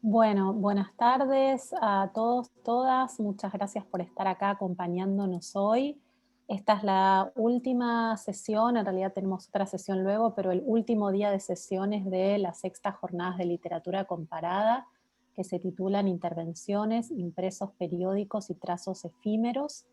Bueno, buenas tardes a todos, todas. Muchas gracias por estar acá acompañándonos hoy. Esta es la última sesión, en realidad tenemos otra sesión luego, pero el último día de sesiones de las sextas jornadas de literatura comparada, que se titulan Intervenciones, impresos periódicos y trazos efímeros.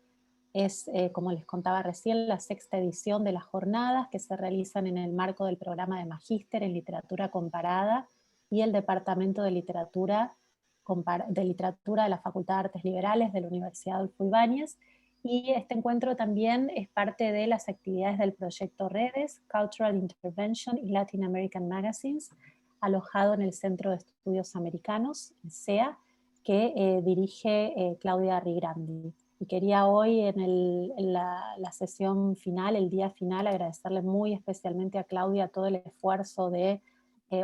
Es, como les contaba recién, la sexta edición de las jornadas que se realizan en el marco del programa de Magíster en Literatura Comparada y el Departamento de Literatura de la Facultad de Artes Liberales de la Universidad Adolfo Ibáñez. Y este encuentro también es parte de las actividades del proyecto Redes, Cultural Intervention y Latin American Magazines, alojado en el Centro de Estudios Americanos, el CEA, que dirige Claudia Rigrandi. Y quería hoy en la sesión final, el día final, agradecerle muy especialmente a Claudia todo el esfuerzo de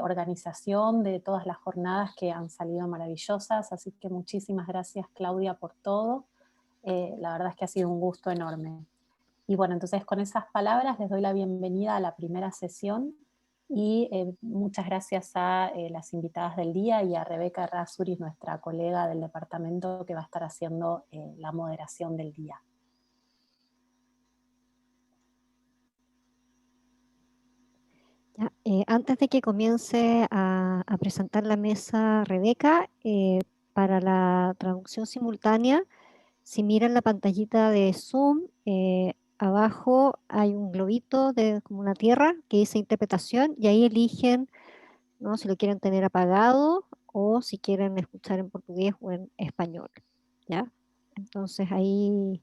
organización de todas las jornadas que han salido maravillosas, así que muchísimas gracias Claudia por todo. La verdad es que ha sido un gusto enorme. Y bueno, entonces con esas palabras les doy la bienvenida a la primera sesión y muchas gracias a las invitadas del día y a Rebeca Errázuriz, nuestra colega del departamento que va a estar haciendo la moderación del día. Ya, antes de que comience a presentar la mesa Rebeca, para la traducción simultánea, si miran la pantallita de Zoom, abajo hay un globito de como una tierra que dice interpretación y ahí eligen, ¿no?, si lo quieren tener apagado o si quieren escuchar en portugués o en español, ¿ya? Entonces ahí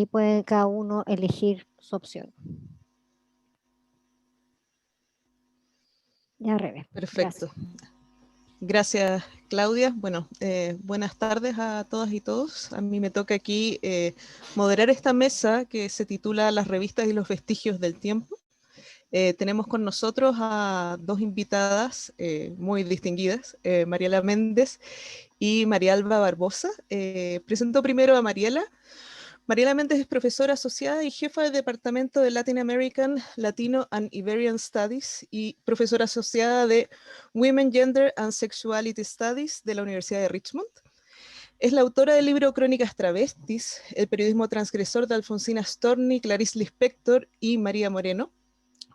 puede cada uno elegir su opción. Ya, Rebe, Perfecto. gracias. Gracias, Claudia. Bueno, buenas tardes a todas y todos. A mí me toca aquí moderar esta mesa que se titula Las revistas y los vestigios del tiempo. Tenemos con nosotros a dos invitadas muy distinguidas, Mariela Méndez y María Alba Barbosa. Presento primero a Mariela. Mariela Méndez es profesora asociada y jefa del Departamento de Latin American, Latino and Iberian Studies y profesora asociada de Women, Gender and Sexuality Studies de la Universidad de Richmond. Es la autora del libro Crónicas Travestis, el periodismo transgresor de Alfonsina Storni, Clarice Lispector y María Moreno,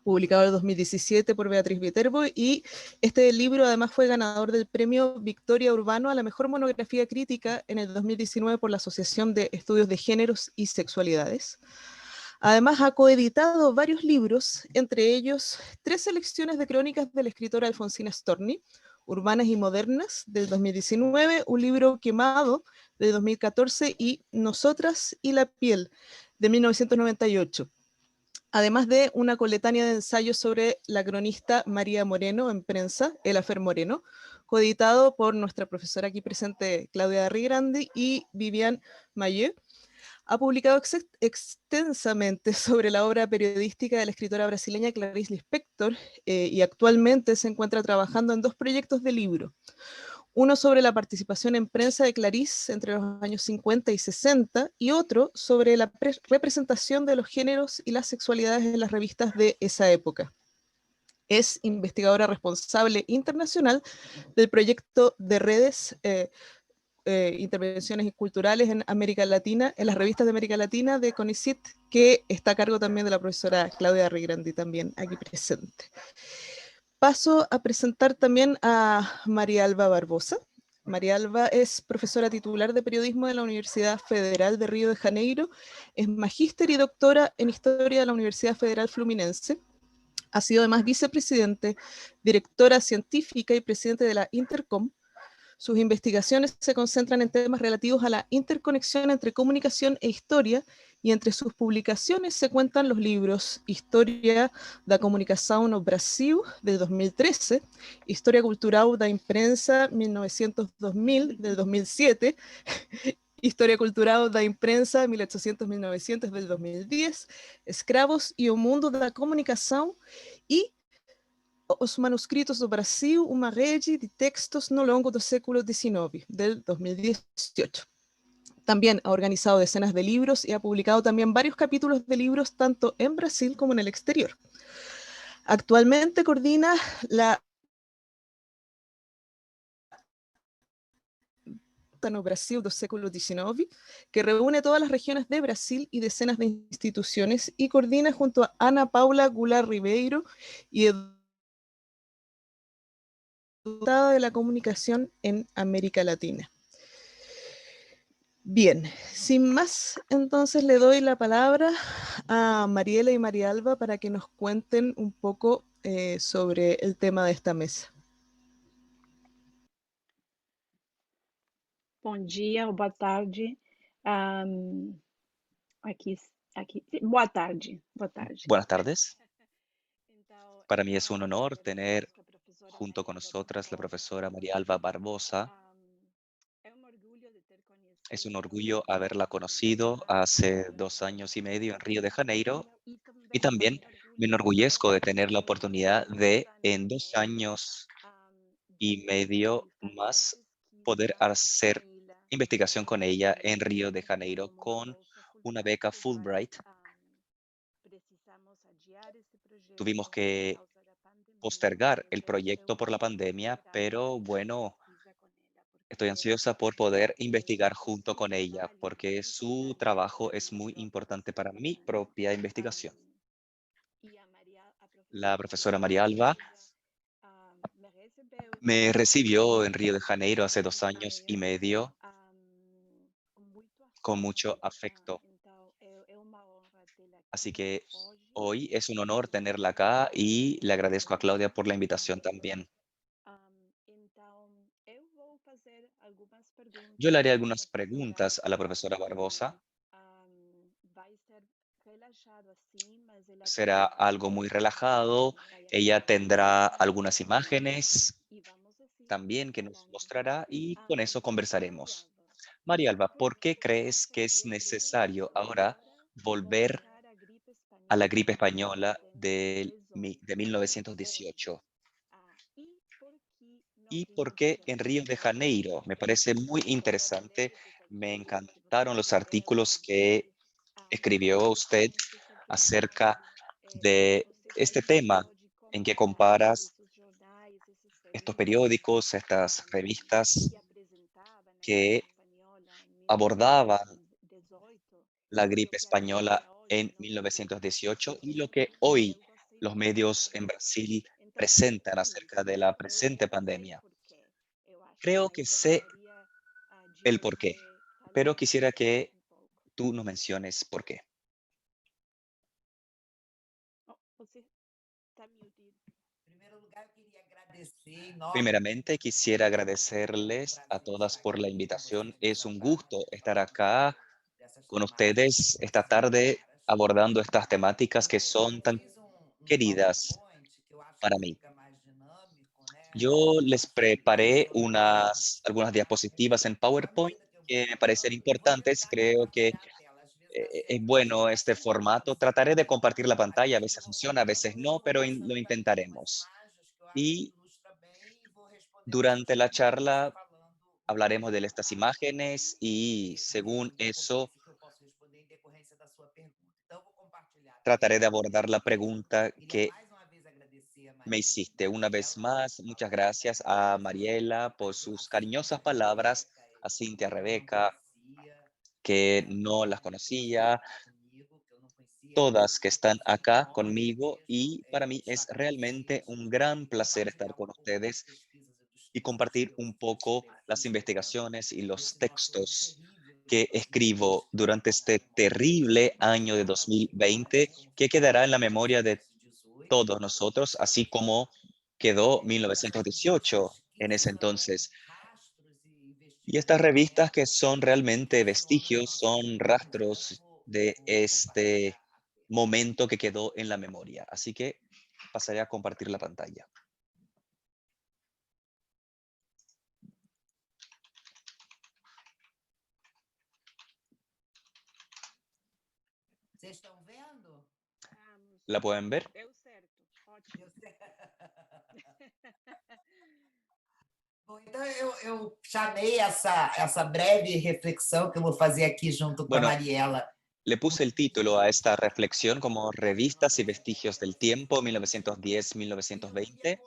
publicado en 2017 por Beatriz Viterbo, y este libro además fue ganador del premio Victoria Urbano a la mejor monografía crítica en el 2019 por la Asociación de Estudios de Géneros y Sexualidades. Además ha coeditado varios libros, entre ellos 3 selecciones de crónicas de la escritora Alfonsina Storni, Urbanas y Modernas, del 2019, un libro quemado, del 2014, y Nosotras y la piel, de 1998. Además de una coletánea de ensayos sobre la cronista María Moreno en prensa, El Afer Moreno, coeditado por nuestra profesora aquí presente, Claudia Rigrandi, y Vivian Maillot. Ha publicado extensamente sobre la obra periodística de la escritora brasileña Clarice Lispector y actualmente se encuentra trabajando en 2 proyectos de libro. Uno sobre la participación en prensa de Clarice entre los años 50 y 60 y otro sobre la representación de los géneros y las sexualidades en las revistas de esa época. Es investigadora responsable internacional del proyecto de redes intervenciones culturales en América Latina, en las revistas de América Latina de CONICIT, que está a cargo también de la profesora Claudia Rigrandi, también aquí presente. Paso a presentar también a María Alba Barbosa. María Alba es profesora titular de periodismo de la Universidad Federal de Río de Janeiro, es magíster y doctora en historia de la Universidad Federal Fluminense. Ha sido además vicepresidente, directora científica y presidente de la Intercom. Sus investigaciones se concentran en temas relativos a la interconexión entre comunicación e historia, y entre sus publicaciones se cuentan los libros Historia da Comunicação no Brasil, de 2013, Historia Cultural da Imprensa 1900-2000, del 2007, Historia Cultural da Imprensa 1800-1900, del 2010, Escravos e o Mundo da Comunicação e Os Manuscritos do Brasil, uma rede de textos no longo do século XIX, del 2018. También ha organizado decenas de libros y ha publicado también varios capítulos de libros tanto en Brasil como en el exterior. Actualmente coordina la no Brasil do século XIX, que reúne todas las regiones de Brasil y decenas de instituciones y coordina junto a Ana Paula Goulart Ribeiro y educada de la comunicación en América Latina. Bien, sin más, entonces le doy la palabra a Mariela y María Alba para que nos cuenten un poco sobre el tema de esta mesa. Bom dia ou boa tarde. Boa tarde. Buenas tardes. Para mí es un honor tener junto con nosotras la profesora María Alba Barbosa. Es un orgullo haberla conocido hace 2 años y medio en Río de Janeiro y también me enorgullezco de tener la oportunidad de, en 2 años y medio más, poder hacer investigación con ella en Río de Janeiro con una beca Fulbright. Tuvimos que postergar el proyecto por la pandemia, pero bueno, estoy ansiosa por poder investigar junto con ella, porque su trabajo es muy importante para mi propia investigación. La profesora María Alba me recibió en Río de Janeiro hace 2 años y medio con mucho afecto. Así que hoy es un honor tenerla acá y le agradezco a Claudia por la invitación también. Yo le haré algunas preguntas a la profesora Barbosa. Será algo muy relajado. Ella tendrá algunas imágenes también que nos mostrará y con eso conversaremos. María Alba, ¿por qué crees que es necesario ahora volver a la gripe española de 1918? ¿Y por qué en Río de Janeiro? Me parece muy interesante. Me encantaron los artículos que escribió usted acerca de este tema en que comparas estos periódicos, estas revistas que abordaban la gripe española en 1918 y lo que hoy los medios en Brasil presentan acerca de la presente pandemia. Creo que sé el por qué, pero quisiera que tú nos menciones por qué. Primeramente, quisiera agradecerles a todas por la invitación. Es un gusto estar acá con ustedes esta tarde abordando estas temáticas que son tan queridas para mí. Yo les preparé algunas diapositivas en PowerPoint que me parecen importantes. Creo que es bueno este formato. Trataré de compartir la pantalla. A veces funciona, a veces no, pero lo intentaremos. Y durante la charla hablaremos de estas imágenes y según eso trataré de abordar la pregunta que me hiciste. Una vez más, muchas gracias a Mariela por sus cariñosas palabras, a Cintia, a Rebeca, que no las conocía, todas que están acá conmigo y para mí es realmente un gran placer estar con ustedes y compartir un poco las investigaciones y los textos que escribo durante este terrible año de 2020 que quedará en la memoria de todos nosotros, así como quedó 1918 en ese entonces. Y estas revistas que son realmente vestigios, son rastros de este momento que quedó en la memoria. Así que pasaré a compartir la pantalla. ¿La pueden ver? Bom, então eu chamei essa breve reflexão que eu vou fazer aqui junto com a Bueno, Mariela. le puse el título a esta reflexión como Revistas y Vestigios del Tiempo, 1910-1920,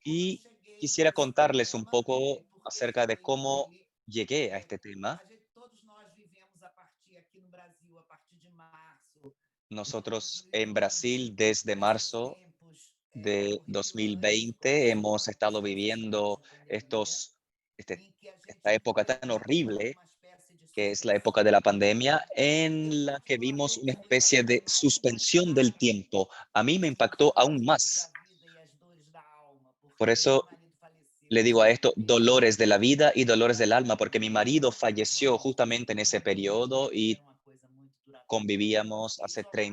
y quisiera contarles un poco acerca de cómo llegué a este tema. Todos nós vivemos a partir aqui no Brasil, a partir de março, Nosotros en 2020, Brasil desde esses marzo tempos de horripilantes, como 2020 hemos estado essa situação viviendo de pandemia, estos, este- em que a esta gente época viu tan horrible, uma espécie de que es la época de suspensão la do tempo. pandemia, Eu, en la que vimos una particularmente, fui a especie época de mais suspensión del impactada tiempo. A mí me pelos impactó aún sofrimentos da más. vida e as dores da alma, Por porque meu eso marido faleceu le digo a nesse esto período. dolores de la vida y dolores del alma, porque mi marido falleció justamente en ese periodo E y era uma coisa muito duradoura. Então eu convivíamos fiquei hace isolada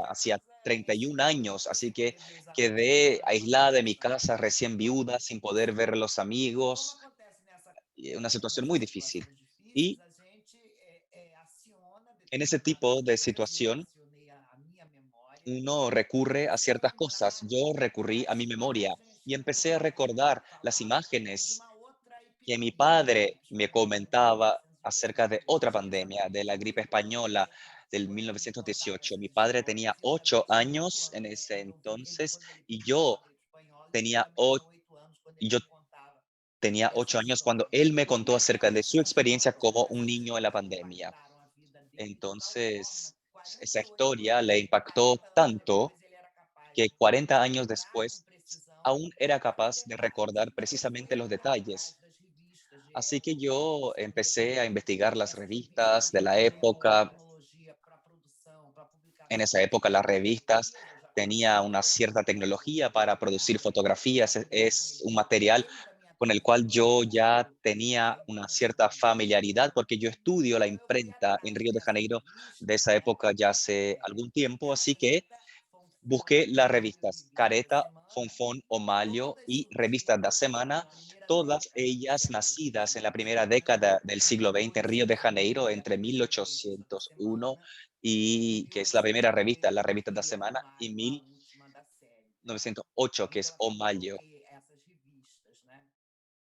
em hacía casa, 31 años, así que porque Deus quedé aislada de mi abençoa casa, recién viuda, sin poder ver a los E como amigos, acontece una situación muy nessas difícil. situações difíceis, Y a gente aciona en ese determinadas tipo de coisas, e eu situación, acionei a minha memória uno e recurre a comecei a ciertas cosas. lembrar Yo recurrí a das mi memoria imagens y que meu empecé a pai recordar las falava de imágenes uma outra que mi epidemia padre antes, me pandemia de comentaba acerca de 1918. otra Acho que essa pandemia, de la gripe española del podem contar 1918. Mi essas padre histórias. tenía Ele ocho tinha 8 años en anos ese quando eu vi ele, entonces quando ele y pegou yo a gripe espanhola, e ele tenía, também o- tinha 8 anos quando y ele yo me contava tenía essas 8 años cuando histórias. él me contó acerca de su Essas experiencia como un essas niño en la histórias pandemia. impactaram a vida dele de tal forma Entonces, que esa 48 historia le anos, impactó 40 anos tanto depois, ele era capaz que 40 de años lembrar com después precisão aún era os capaz de detalhes. recordar Então, eu fui precisamente los atrás detalles. das revistas de Así que época, yo sabia empecé a investigar las essas revistas revistas de já la tinham uma época. tecnologia para produção, para En publicação esa de época las revistas fotografias. Eu já tenía conhecia una o cierta tecnología Photoshop, para producir fotografías. trabalhar com Es ele un material desde a minha con el cual yo trajetória ya como tenía una imprensa cierta no Rio de familiaridad Janeiro. porque yo estudio la Então, eu fui imprenta en atrás Río de dessas Janeiro de revistas, esa né? época ya hace algún tiempo. Así que Careta, busqué Fonfon las e revistas Revista Careta, Semana, Fonfón, Omalio todas y Revistas da surgidas Semana, na primeira todas década do ellas século nacidas en la XX, primera década del siglo XX en Río de Janeiro, 1801, entre a primeira revista da 1801, semana, e y que es la primera revista, la Revista da que é o Semana, y Malho, a última da série, né? 1908, que es Então, aqui Omalio. coloquei essas revistas, né?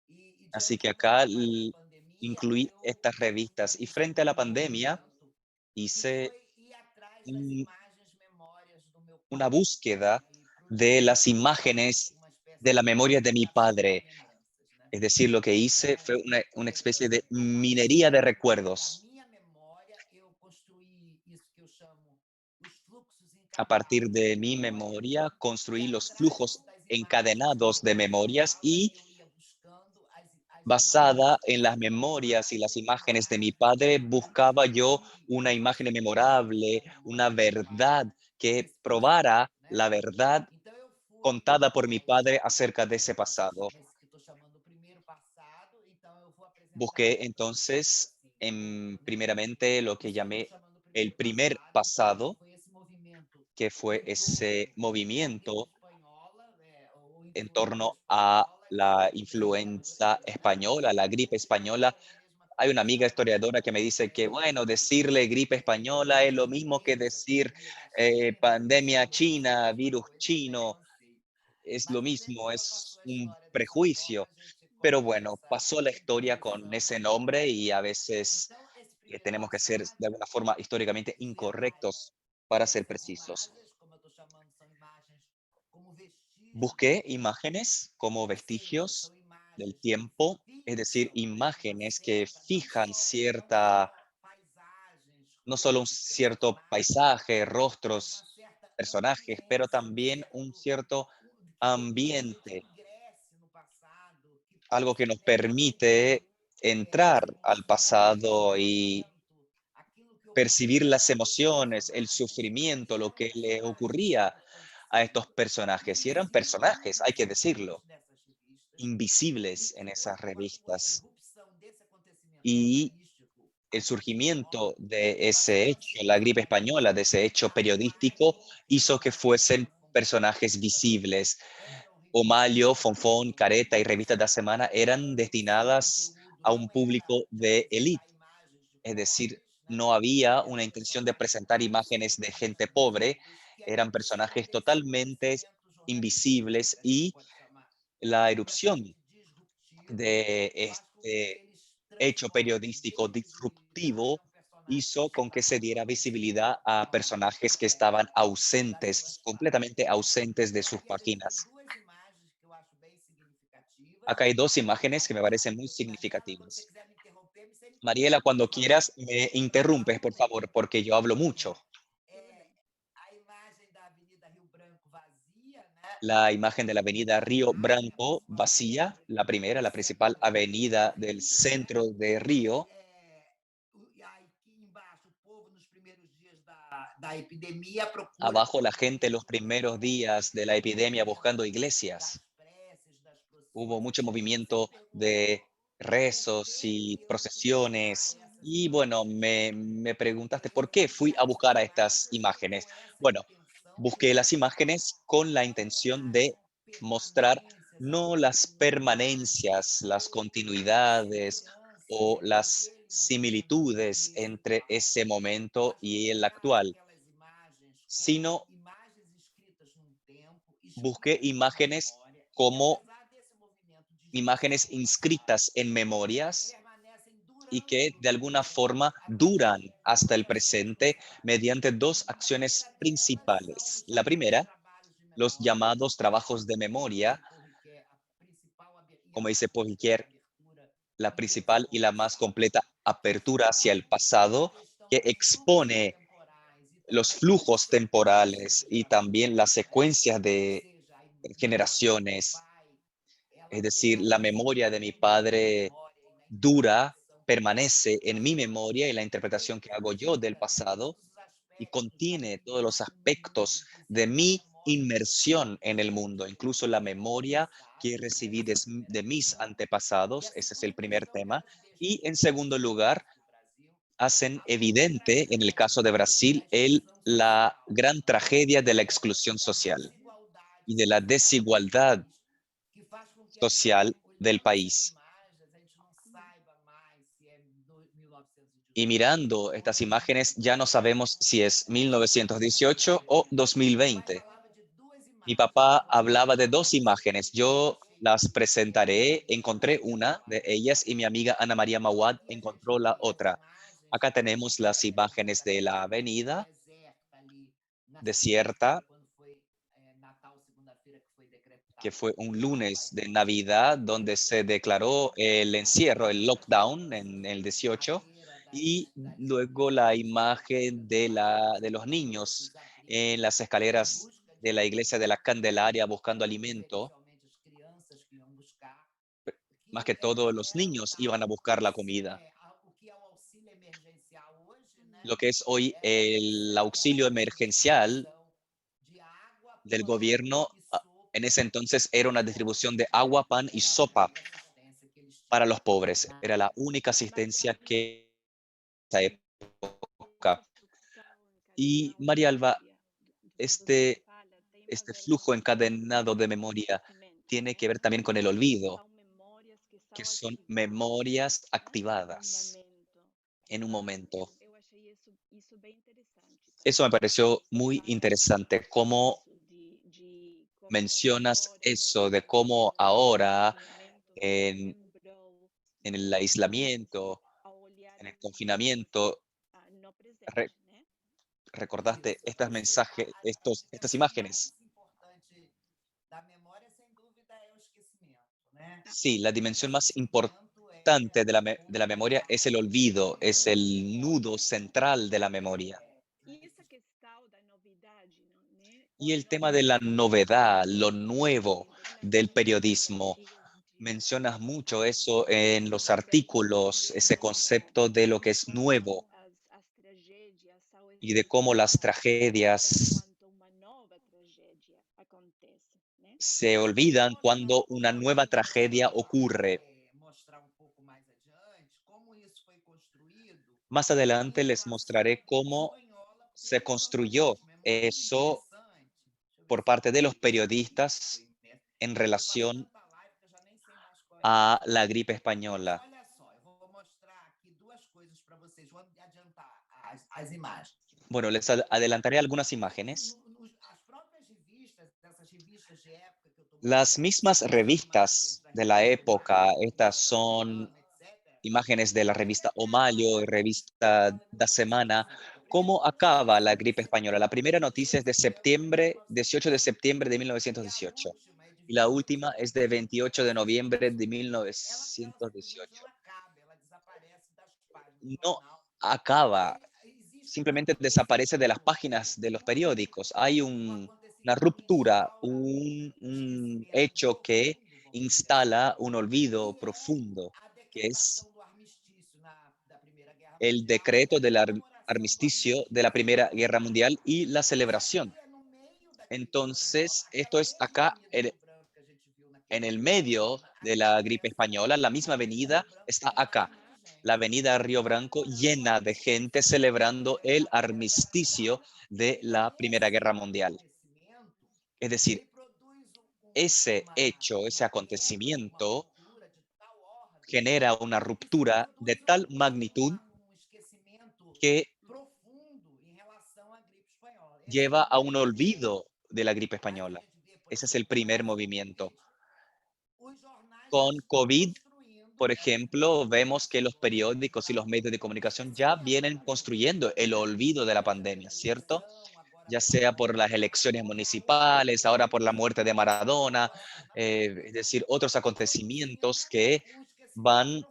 E Así diante que do acá trabalho da pandemia, incluí estas eu revistas y fiz frente a la um pandemia movimento que hice foi ir atrás das un- imagens, memórias do meu una pai, búsqueda né? E de produzir las uma imágenes de espécie la de memoria de mi mineração de padre. lembranças, né? Es decir, lo que hice Então, fue una especie de a minería de partir da recuerdos. minha memória, eu construí isso que eu chamo os fluxos A partir encadeados de de mi memórias, memoria e construí los atrás flujos das imagens encadenados de da minha memorias fala, y eu ia buscando as basada imagens, en las as memorias y las imagens imágenes de mi memoráveis padre, buscaba yo una que imagen possibilitassem memorable, a una memória do meu pai verdad que nesse probara passado, né? la verdad Então eu fui contada por mi padre acerca de ese pasado. nesse que estou chamando o primeiro passado, então eu vou apresentar Busqué ele para vocês entonces assim, né? primeramente lo que Isso que eu estou llamé chamando o el primeiro primer passado, pasado, foi esse movimento que fue em ese torno da gripe movimiento espanhola, ou en influenza torno a espanhola, que la muitos chamam influenza assim, né? española, la gripe Outros española. falam a mesma Hay una amiga coisa, historiadora que me dice que, bueno, decirle gripe española es lo mismo que chinesa, decir pandemia da China, pandemia chinesa, china, mesma virus coisa, chino, preconceito. es lo Mas vivendo mismo, só com a es sua un história da sua avó, prejuicio. a gente Pero bueno, começa pasó la a historia con intuição ese sobre nombre y a isso. veces Então, esse primeiro tenemos que ser de passado, alguna forma históricamente dizia Mário, incorrectos para ser essas precisos. imagens, como eu estou chamando, são imagens como vestígios do Busqué tempo, imágenes como ou seja, vestigios são del imagens que tiempo, es decir, fixam uma imágenes que certa, fijan não cierta, só paisagens, no solo un rostos, cierto personagens, paisaje, mas uma rostros, certa personajes, pero ambiência, um también un certo cierto que a gente ambiente, ingresse no passado, que algo que possa nos perceber permite entrar as al emoções, o pasado y sofrimento, aquilo que percibir ocorria las com aqueles emociones, el personagens, sufrimiento, que lo eram que le personagens ocurría a estos desconhecidos, personajes. Y eran personajes, invisíveis hay que nas decirlo, capas dessas revistas, e invisibles en que esas com a revistas. irrupção desse acontecimento Y jornalístico, a el gripe surgimiento espanhola, de ese passaram a hecho, ser la gripe española, de personagens esse hecho periodístico, Omário, hizo que Careta, fuesen Fonfon, personajes Revista da visibles. Semana, eram revistas Omalio, para Fonfón, Careta y Revista da Semana eran seu destinadas conteúdo a não un era público de de apresentar élite, imagens de es decir, pobres, né? no había una Eram intención de personagens presentar imágenes de gente pobre, visibles que a eran irrupção personajes desse totalmente acontecimento jornalístico, invisibles que a gente y pode chamar la erupción completamente disruptivo, de faz com que este eles hecho transformem periodístico desde visibilidade disruptivo a um personagem que hizo con que se estava diera visibilidad ausente a personajes que estaban das suas ausentes, páginas. completamente ausentes de Então, sus aqui eu deixei páginas. duas imagens que eu acho bem significativas. Acá hay dos imágenes A que me uma, parecen muy Mariela, quando você significativas. quiser me interromper, Mariela, cuando quieras me interrumpes, por favor, porque yo hablo mucho. A imagem da Avenida Rio Branco vazia, né? La imagen de la avenida Río Branco vacía, la primera, la principal avenida del centro de Río. E aí aqui embaixo, o povo nos primeiros dias da epidemia procura Abajo la gente los primeros días de la epidemia buscando das iglesias. preces, das Hubo procissões. mucho E você me movimiento perguntou de por rezos que y que eu fui buscar procesiones. essas Y bueno, imagens. me preguntaste Eu por qué fui fui buscar a essas buscar a estas imagens imágenes. com essa Bueno, intenção busqué las mesmo imágenes con la de intención mostrar de as mostrar permanências, as no las continuidades, permanencias, las as continuidades semelhanças o entre las aquele momento similitudes e esse entre atual, ese momento mas y el buscar actual, aquelas imagens como sino imagens escritas num tempo, busqué escritas numa imágenes memória, e que como apesar desse movimento imágenes desgraçado passar, inscritas en memorias permanecem y que durando de no alguna presente forma duran através de hasta duas el ações presente principais. mediante dos A primeira acciones delas são principales. os La chamados primera, trabalhos de los memória, llamados trabajos de como diz memoria, o Porriquet, a principal e a como mais dice completa Paul, abertura la em direção principal y ao la más passado, completa que apertura hacia el expõe a pasado, questão que dos fluxos expone temporais e los também das flujos sequências temporales de y también gerações, las né? secuencias Ou de seja, a memória do meu generaciones. pai, ela Es decir, la permanece memoria de mi durando na minha padre memória e na dura, interpretação que eu faço do permanece en mi passado. memoria y la E interpretación que hago yo del representa pasado todos os y aspectos da minha contiene todos los imersão no mundo, aspectos de inclusive da mi memória dos meus inmersión en el mundo, antepassados, incluso la memoria que antepassados, né? recibí Essa é a primeira de mis questão. E antepasados. a Ese es el segunda primer questão que tema. elas deixam Y en segundo evidente no lugar, caso do Brasil, hacen a grande evidente, en el caso de tragédia da Brasil, exclusão la social, gran tragedia de la exclusión da social desigualdade y de la social desse desigualdad país, que faz com que a gente, social del olhando essas país. imagens, a gente não saiba mais se é Y 1918 mirando ou estas imágenes, ya no 2020, sabemos si es ou se vai ser 1918 o 2020. Meu pai 2020. falava de duas Mi imagens papá que ele hablaba de mostrava dos imágenes. e eu Yo achei las interessante presentaré. a minha Encontré amiga una de Mauad ellas y mi amiga Ana María Mawad e a gente encontró la vê as otra. imagens Acá do tenemos que las imágenes representa de la aquela avenida deserta ali na desierta, segunda-feira, quando foi Natal, segunda-feira, que foi que decretado o fue un lockdown, lunes aí de mostra aquele Navidad donde se encierro declaró el encierro, el das lockdown crianças en el à 18, beira y das luego la escadarias imagen da igreja de do los abrigo, niños dos abrigos en las em escaleras busca de de la iglesia de la alimento, Candelaria buscando alimento. especialmente as crianças que iam buscar, Más que que todo, los era o niños iban a tal, buscar la comida. o que é o auxílio emergencial hoje, né? Lo que es hoy el Era auxilio essa emergencial distribuição de água, del pão gobierno, e en sopa ese entonces era una aos distribución de pobres. agua, pan y Era a sopa única assistência que eles para tinham los pobres. na Era la única asistencia que esa época. Y María Alba, este, este flujo encadenado de memoria tiene que ver también con el olvido, que son memorias activadas en un momento. Eso me pareció muy interesante, cómo mencionas eso de cómo ahora en el aislamiento, en el confinamiento, re- recordaste isso. estos Ou seja, mensajes, acho que a estas coisa mais imágenes. importante da memória, sem dúvida, é o esquecimento, né? Sí, la O dimensión más esquecimento é importante de o de la ponto memoria es el fraco olvido, es da el memória. nudo central de la memoria. Y el tema de la novedad, lo nuevo del periodismo. Mencionas mucho eso en los artículos, ese concepto de lo que es nuevo y de cómo las tragedias se olvidan Vou lembrar cuando um una pouco nueva mais para tragedia ocurre. mostrar um pouco mais adiante como isso foi construído Más em adelante les relação mostraré cómo espanhola se pelos construyó jornalismo. É muito eso interessante. Deixa eu ver por se eu parte de los encontro aqui o periodistas depoimento. en Eu faço relación tanta live que eu já nem sei mais qual é a a ordem. la gripe Mas española. olha só, eu vou mostrar aqui duas coisas para vocês. Vou adiantar as imagens. Bueno, les adelantaré algunas imágenes. As próprias revistas, essas revistas de época que eu estou Las mostrando, mismas essas imagens revistas da de la revista O época, Malho, estas revista da son semana, etc., imágenes de la revista O Malho, revista acaba da com essa Semana, notícia. A primeira cómo acaba la notícia de gripe española. La primera noticia es de 18 de septiembre de e a 1918. última é de Y la 28 de última es de novembro. 28 de Essas noviembre duas de coisas, ela simplesmente 1918. não acaba, ela desaparece das no acaba, simplemente desaparece de las páginas de los periódicos. Hay una ruptura, un hecho que instala un olvido profundo, que es el decreto del armisticio de la Primera Guerra Mundial y la celebración. Entonces, esto es acá en el medio de la gripe española, la misma avenida está acá. La avenida Río Branco llena de gente celebrando el armisticio de la Primera Guerra Mundial. Es decir, ese hecho, ese acontecimiento genera una ruptura de tal magnitud que lleva a un olvido de la gripe española. Ese es el primer movimiento. Con COVID, por ejemplo, vemos que los periódicos y los medios de comunicación ya vienen construyendo el olvido de la pandemia, ¿cierto? Ya sea por las elecciones municipales, ahora por la muerte de Maradona, es decir, otros acontecimientos que van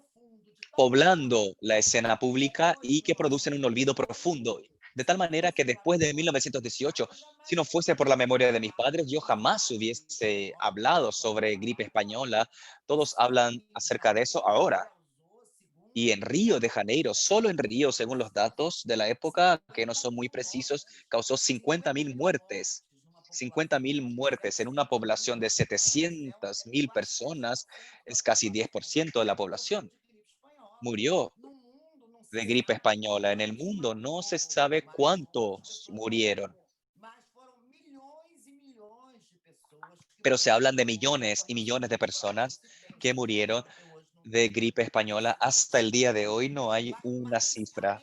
poblando la escena pública y que producen un olvido profundo. De tal manera que después de 1918, si no fuese por la memoria de mis padres, yo jamás hubiese hablado sobre gripe española. Todos hablan acerca de eso ahora. Y en Río de Janeiro, solo en Río, según los datos de la época, que no son muy precisos, causó 50.000 muertes. 50.000 muertes en una población de 700.000 personas, es casi 10% de la población. Murió de gripe española. En el mundo no se sabe cuántos murieron, pero se hablan de millones y millones de personas que murieron de gripe española. Hasta el día de hoy no hay una cifra.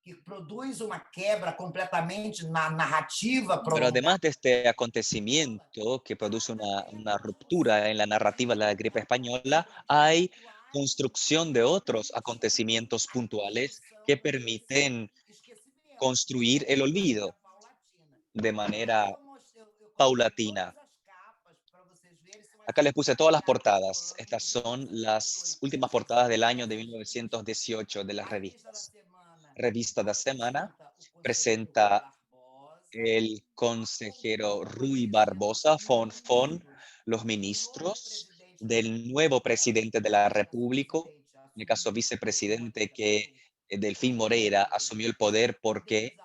Que produz uma quebra completamente na narrativa Pero prolongada. además de este acontecimiento que produce una ruptura en la narrativa de la gripe española, hay construcción de otros acontecimientos puntuales que permiten construir el olvido de manera paulatina. Acá les puse todas las portadas. Estas son las últimas portadas del año de 1918 de las revistas. Revista da Semana presenta el consejero Rui Barbosa, Fonfon, los ministros del nuevo presidente de la República, en el caso vicepresidente que Delfín Moreira asumió el poder porque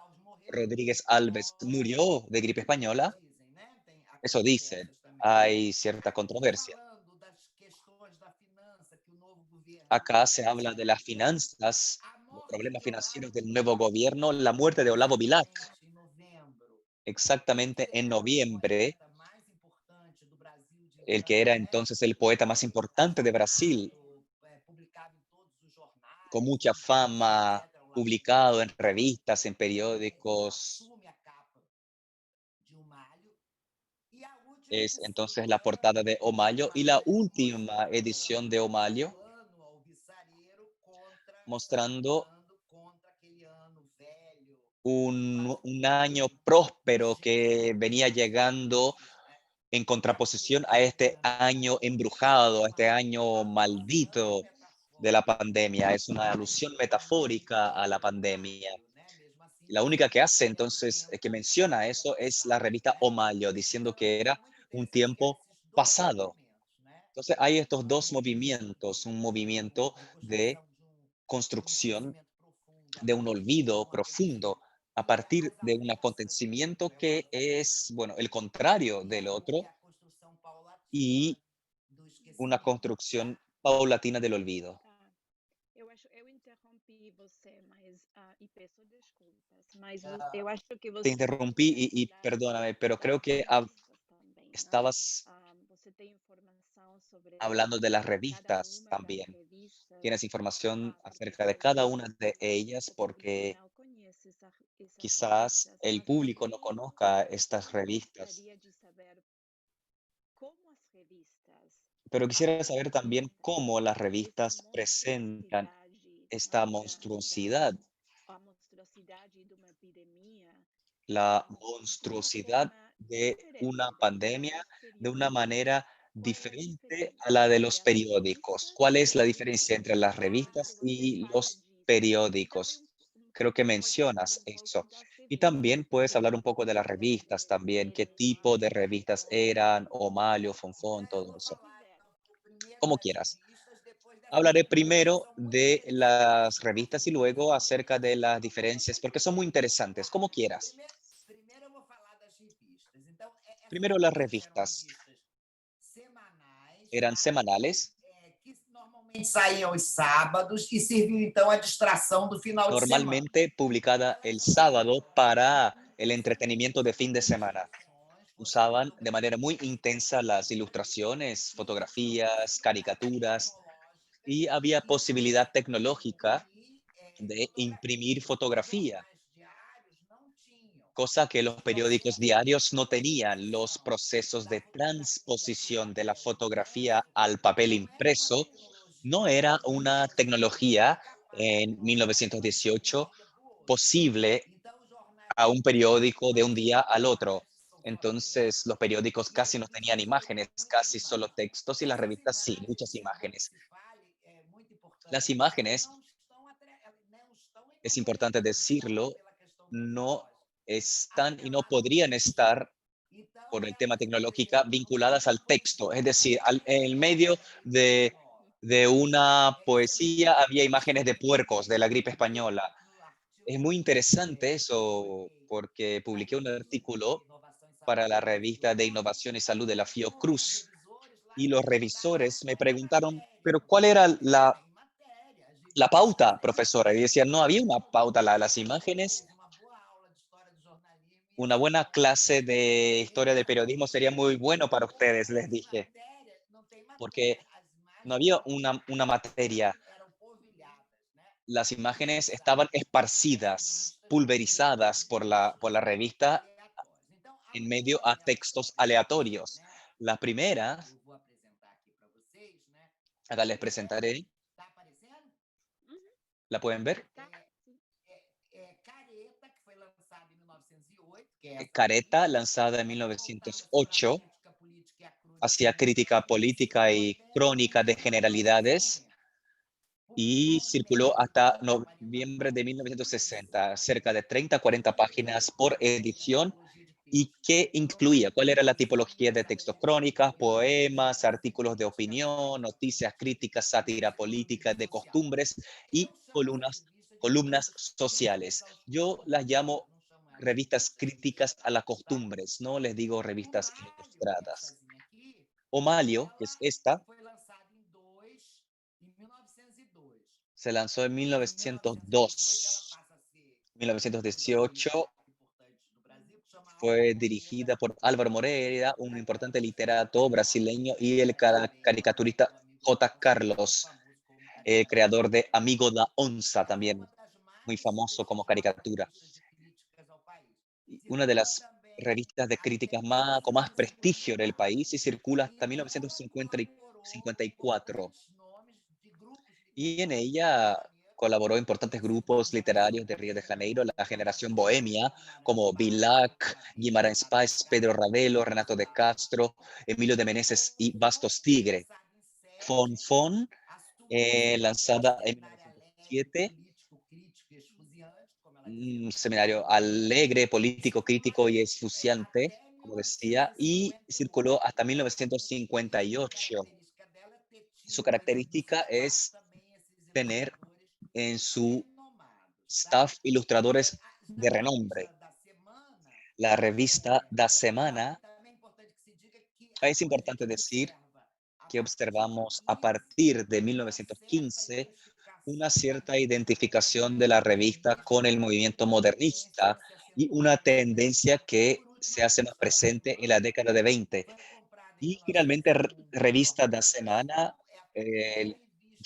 Rodríguez Alves murió de gripe española. Eso dicen. Hay cierta controversia. Acá se habla de las finanzas, los problemas financieros del nuevo gobierno, la muerte de Olavo Bilac, exactamente en noviembre, el que era entonces el poeta más importante de Brasil, con mucha fama, publicado en revistas, en periódicos. Es entonces la portada de Omalho y la última edición de Omalho, mostrando un año próspero que venía llegando en contraposición a este año embrujado, a este año maldito de la pandemia. Es una alusión metafórica a la pandemia. La única que hace entonces, que menciona eso, es la revista Omalho, diciendo que era un tiempo pasado. Entonces hay estos dos movimientos, un movimiento de construcción de un olvido profundo a partir de un acontecimiento que es, bueno, el contrario del otro y una construcción paulatina del olvido. Tá. Eu interrompi você, e peço desculpas, mas eu acho que Te você interrumpí poderia y citar perdóname, pero as creo que revistas também, né? estabas Você tem informação sobre hablando de las cada revistas uma das también. revistas, Tienes información porque acerca de cada una de ellas o público porque não conhece essas quizás revistas, el mas público no também conozca estas revistas, gostaria de saber como as revistas pero quisiera saber también apresentam cómo las essa revistas presentan monstruosidade esta da monstruosidad, a monstruosidade de uma epidemia la de uma monstruosidad forma de una diferente, pandemia, de una diferente manera diferente a la de los periódicos. ¿Cuál es la diferencia entre las revistas y los periódicos? Creo que mencionas eso. Y también puedes hablar un poco de las revistas también, qué tipo de revistas eran, Omalio, Fonfón, todo eso, como quieras. Hablaré primero de las revistas y luego acerca de las diferencias, porque son muy interesantes, como quieras. Primeiro eu vou falar das revistas. Então, Primero, las revistas semanais, eran semanales, que normalmente saíam aos sábados e serviam então à distração do final de semana. normalmente publicada el sábado para el entretenimiento de fin de semana. Usaban de manera muy intensa las ilustraciones, fotografías, caricaturas y había posibilidad tecnológica de imprimir fotografía, cosa que los periódicos diarios no tenían. Los procesos de transposición de la fotografía al papel impreso no era una tecnología en 1918 posible a un periódico de un día al otro. Entonces, los periódicos casi no tenían imágenes, casi solo textos y las revistas sí, muchas imágenes. Las imágenes, es importante decirlo, no están y no podrían estar por el tema tecnológica vinculadas al texto. Es decir, en el medio de una poesía había imágenes de puercos de la gripe española. Es muy interesante eso porque publiqué un artículo para la revista de Innovación y Salud de la Fiocruz y los revisores me preguntaron, pero ¿cuál era la pauta, profesora? Y decían, no había una pauta, las imágenes. Una buena clase de historia del periodismo sería muy bueno para ustedes, les dije, porque no había una materia. Las imágenes estaban esparcidas, pulverizadas por la revista en medio a textos aleatorios. La primera, acá les presentaré, ¿la pueden ver? Careta, lanzada en 1908, hacía crítica política y crónica de generalidades y circuló hasta noviembre de 1960, cerca de 30 a 40 páginas por edición. ¿Y qué incluía? ¿Cuál era la tipología de textos? Crónicas, poemas, artículos de opinión, noticias, críticas, sátira política, de costumbres y columnas sociales. Yo las llamo revistas críticas a las costumbres, no les digo revistas ilustradas. Omalio, que es esta, se lanzó en 1902. 1918 fue dirigida por Álvaro Moreira, un importante literato brasileño, y el caricaturista J. Carlos, creador de Amigo da Onça, también muy famoso como caricatura. Una de las revistas de críticas con más prestigio en el país y circula hasta 1954. Y en ella colaboró importantes grupos literarios de Río de Janeiro, la generación bohemia, como Bilac, Guimarães Paz, Pedro Ravelo, Renato de Castro, Emilio de Meneses y Bastos Tigre. Fonfón, lanzada en 1907, un seminario alegre, político, crítico y esfuciante, como decía, y circuló hasta 1958. Su característica es tener en su staff ilustradores de renombre. La revista Da Semana, es importante decir que observamos a partir de 1915 una cierta identificación de la revista con el movimiento modernista y una tendencia que se hace más presente en la década de 20. Y finalmente, revista da Semana, el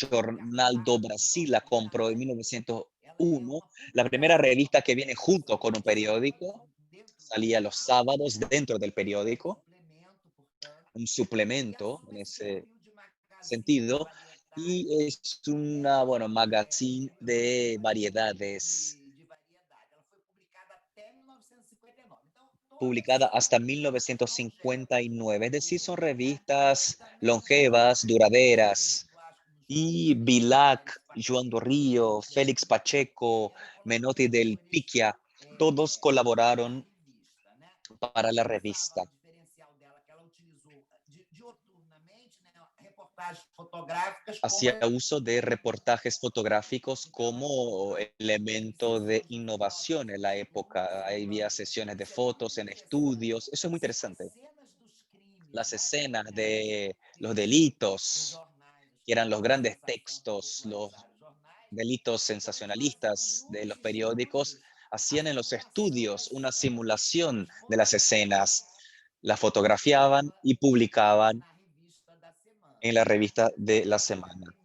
Jornal do Brasil la compró en 1901, la primera revista que viene junto con un periódico, salía los sábados dentro del periódico, un suplemento en ese sentido, y es una, bueno, magazine de variedades. publicada hasta 1959, es decir, son revistas longevas, duraderas. Y Bilac, Joan do Rio, Félix Pacheco, Menotti del Picchia, todos colaboraron para la revista. Hacía uso de reportajes fotográficos como elemento de innovación en la época. Había sesiones de fotos en estudios. Eso es muy interesante. Las escenas de los delitos, que eran los grandes textos, los delitos sensacionalistas de los periódicos, hacían en los estudios una simulación de las escenas, las fotografiaban y publicaban en la revista de la semana.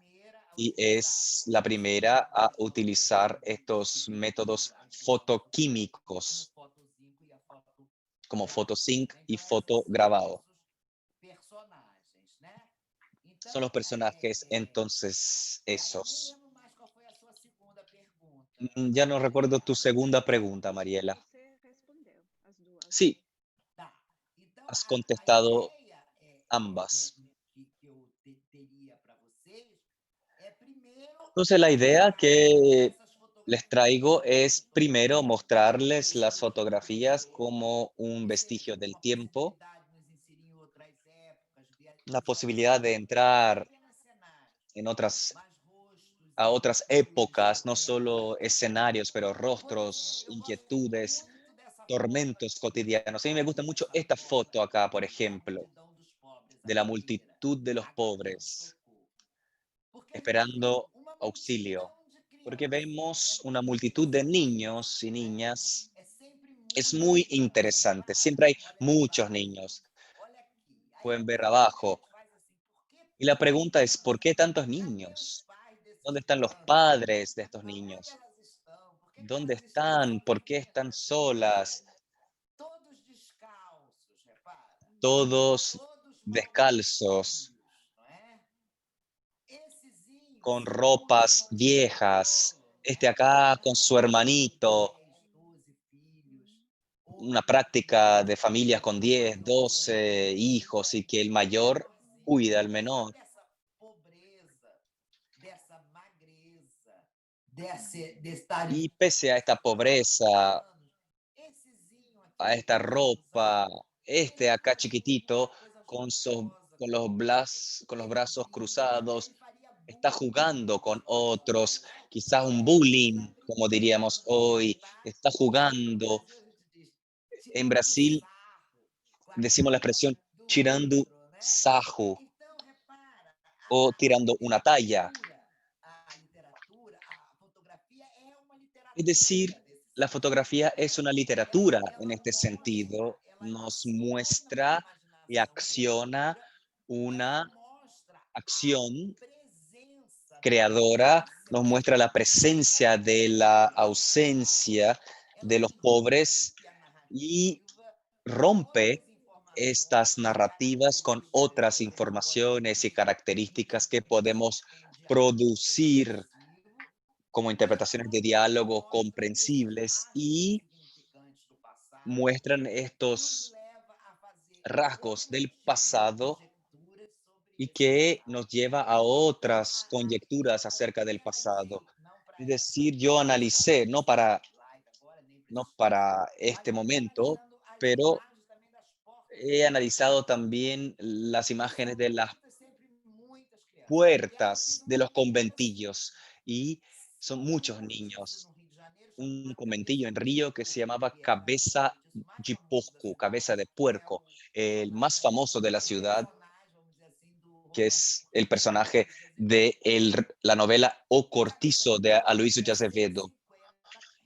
Y es la primera a utilizar estos métodos fotoquímicos como photosync y fotograbado. Son los personajes entonces esos. Ya no recuerdo tu segunda pregunta, Mariela. Você respondeu as duas. Sí, has contestado ambas. Entonces la idea que les traigo es primero mostrarles las fotografías como un vestigio del tiempo, la posibilidad de entrar en a otras épocas, no solo escenarios, pero rostros, inquietudes, tormentos cotidianos. A mí me gusta mucho esta foto acá, por ejemplo, de la multitud de los pobres esperando auxilio, porque vemos una multitud de niños y niñas. Es muy interesante. Siempre hay muchos niños. Pueden ver abajo. Y la pregunta es, ¿por qué tantos niños? ¿Dónde están los padres de estos niños? ¿Dónde están? ¿Por qué están solas? Todos descalzos, con ropas viejas. Este acá con su hermanito. Una práctica de familias con 10, 12 hijos y que el mayor cuida al menor. Y pese a esta pobreza, a esta ropa, este acá chiquitito, con los brazos cruzados, está jugando con otros, quizás un bullying, como diríamos hoy, está jugando. En Brasil decimos la expresión tirando sarro o tirando una talla. Es decir, la fotografía es una literatura en este sentido. Nos muestra y acciona una acción creadora, nos muestra la presencia de la ausencia de los pobres y rompe estas narrativas con otras informaciones y características que podemos producir como interpretaciones de diálogo comprensibles y muestran estos rasgos del pasado y que nos lleva a otras conjeturas acerca del pasado. Es decir, yo analicé, no para este momento, pero he analizado también las imágenes de las puertas de los conventillos y son muchos niños. Un conventillo en Río que se llamaba Cabeza de Porco, Cabeza de Puerco, el más famoso de la ciudad, que es el personaje de la novela O Cortizo de Aloysio de Azevedo.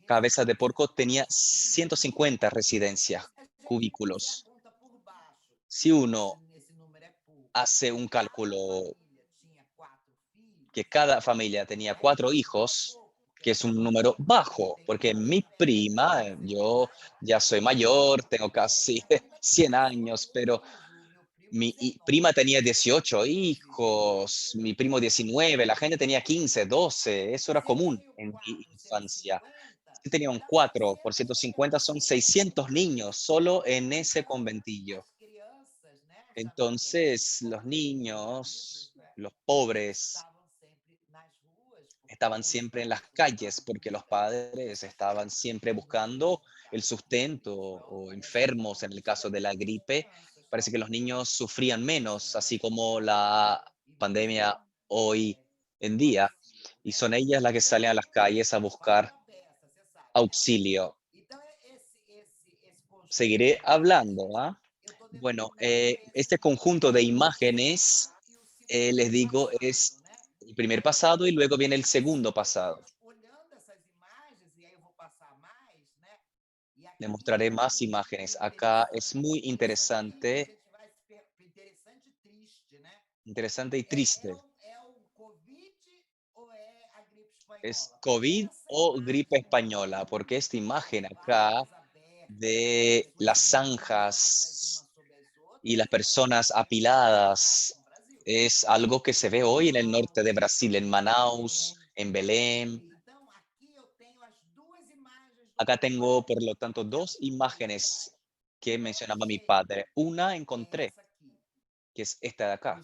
Cabeza de Porco tenía 150 residencias, cubículos. Si uno hace un cálculo que cada familia tenía 4 hijos, que es un número bajo, porque mi prima, yo ya soy mayor, tengo casi 100 años, pero prima tenía 18 hijos, mi primo 19, la gente tenía 15, 12, eso era común en mi infancia. Si tenía un 4 por 150 son 600 niños solo en ese conventillo. Entonces, los niños, los pobres, estaban siempre en las calles porque los padres estaban siempre buscando el sustento o enfermos en el caso de la gripe. Parece que los niños sufrían menos, así como la pandemia hoy en día. Y son ellas las que salen a las calles a buscar auxilio. Seguiré hablando, ¿ah? Bueno, este conjunto de imágenes, les digo, es el primer pasado y luego viene el segundo pasado. Le mostraré más imágenes. Acá es muy interesante, interesante y triste. ¿Es COVID o gripe española? Porque esta imagen acá de las zanjas y las personas apiladas es algo que se ve hoy en el norte de Brasil, en Manaus, en Belém. Acá tengo, por lo tanto, dos imágenes que mencionaba mi padre. Una encontré, que es esta de acá,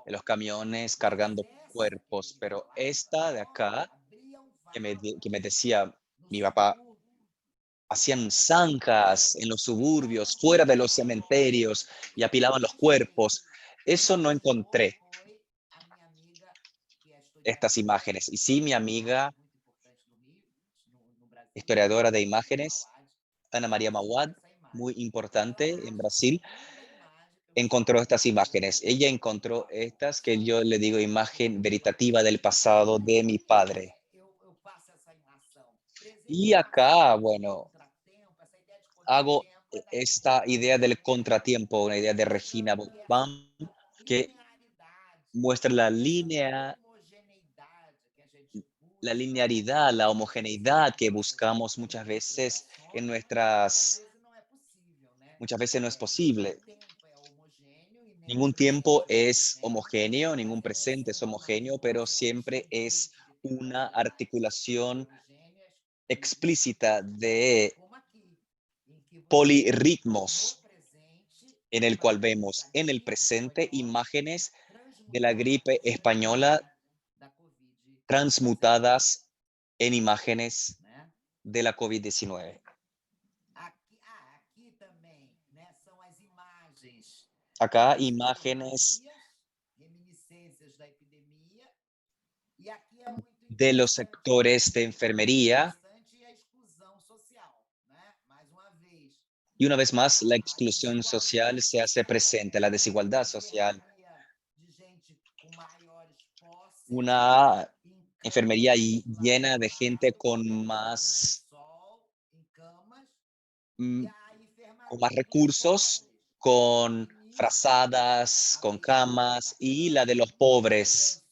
de los camiones cargando cuerpos, pero esta de acá, que me decía mi papá, hacían zanjas en los suburbios, fuera de los cementerios y apilaban los cuerpos. Eso no encontré, estas imágenes. Y sí, mi amiga, historiadora de imágenes, Ana María Mauad, muy importante en Brasil, encontró estas imágenes. Ella encontró estas que yo le digo imagen veritativa del pasado de mi padre. Y acá, bueno, hago esta idea del contratiempo, una idea de Regina Bam, que muestra la linearidad, la homogeneidad que buscamos muchas veces en muchas veces no es posible. Ningún tiempo es homogéneo, ningún presente es homogéneo, pero siempre es una articulación explícita de polirritmos en el cual vemos en el presente imágenes de la gripe española transmutadas en imágenes de la COVID-19. Acá imágenes de los sectores de enfermería. Y una vez más, la exclusión social se hace presente, la desigualdad social. Una enfermería llena de gente mm, con más recursos, con frazadas, con camas, y la de los pobres,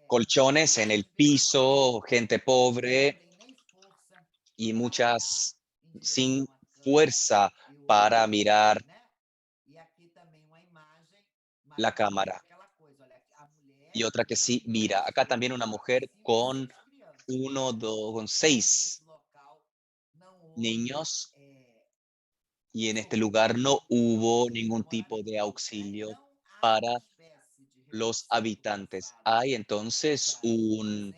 colchones en el piso, gente pobre y muchas sin fuerza para mirar la cámara. Y otra que sí mira. Acá también una mujer con con 6 niños, y en este lugar no hubo ningún tipo de auxilio para los habitantes. Hay entonces un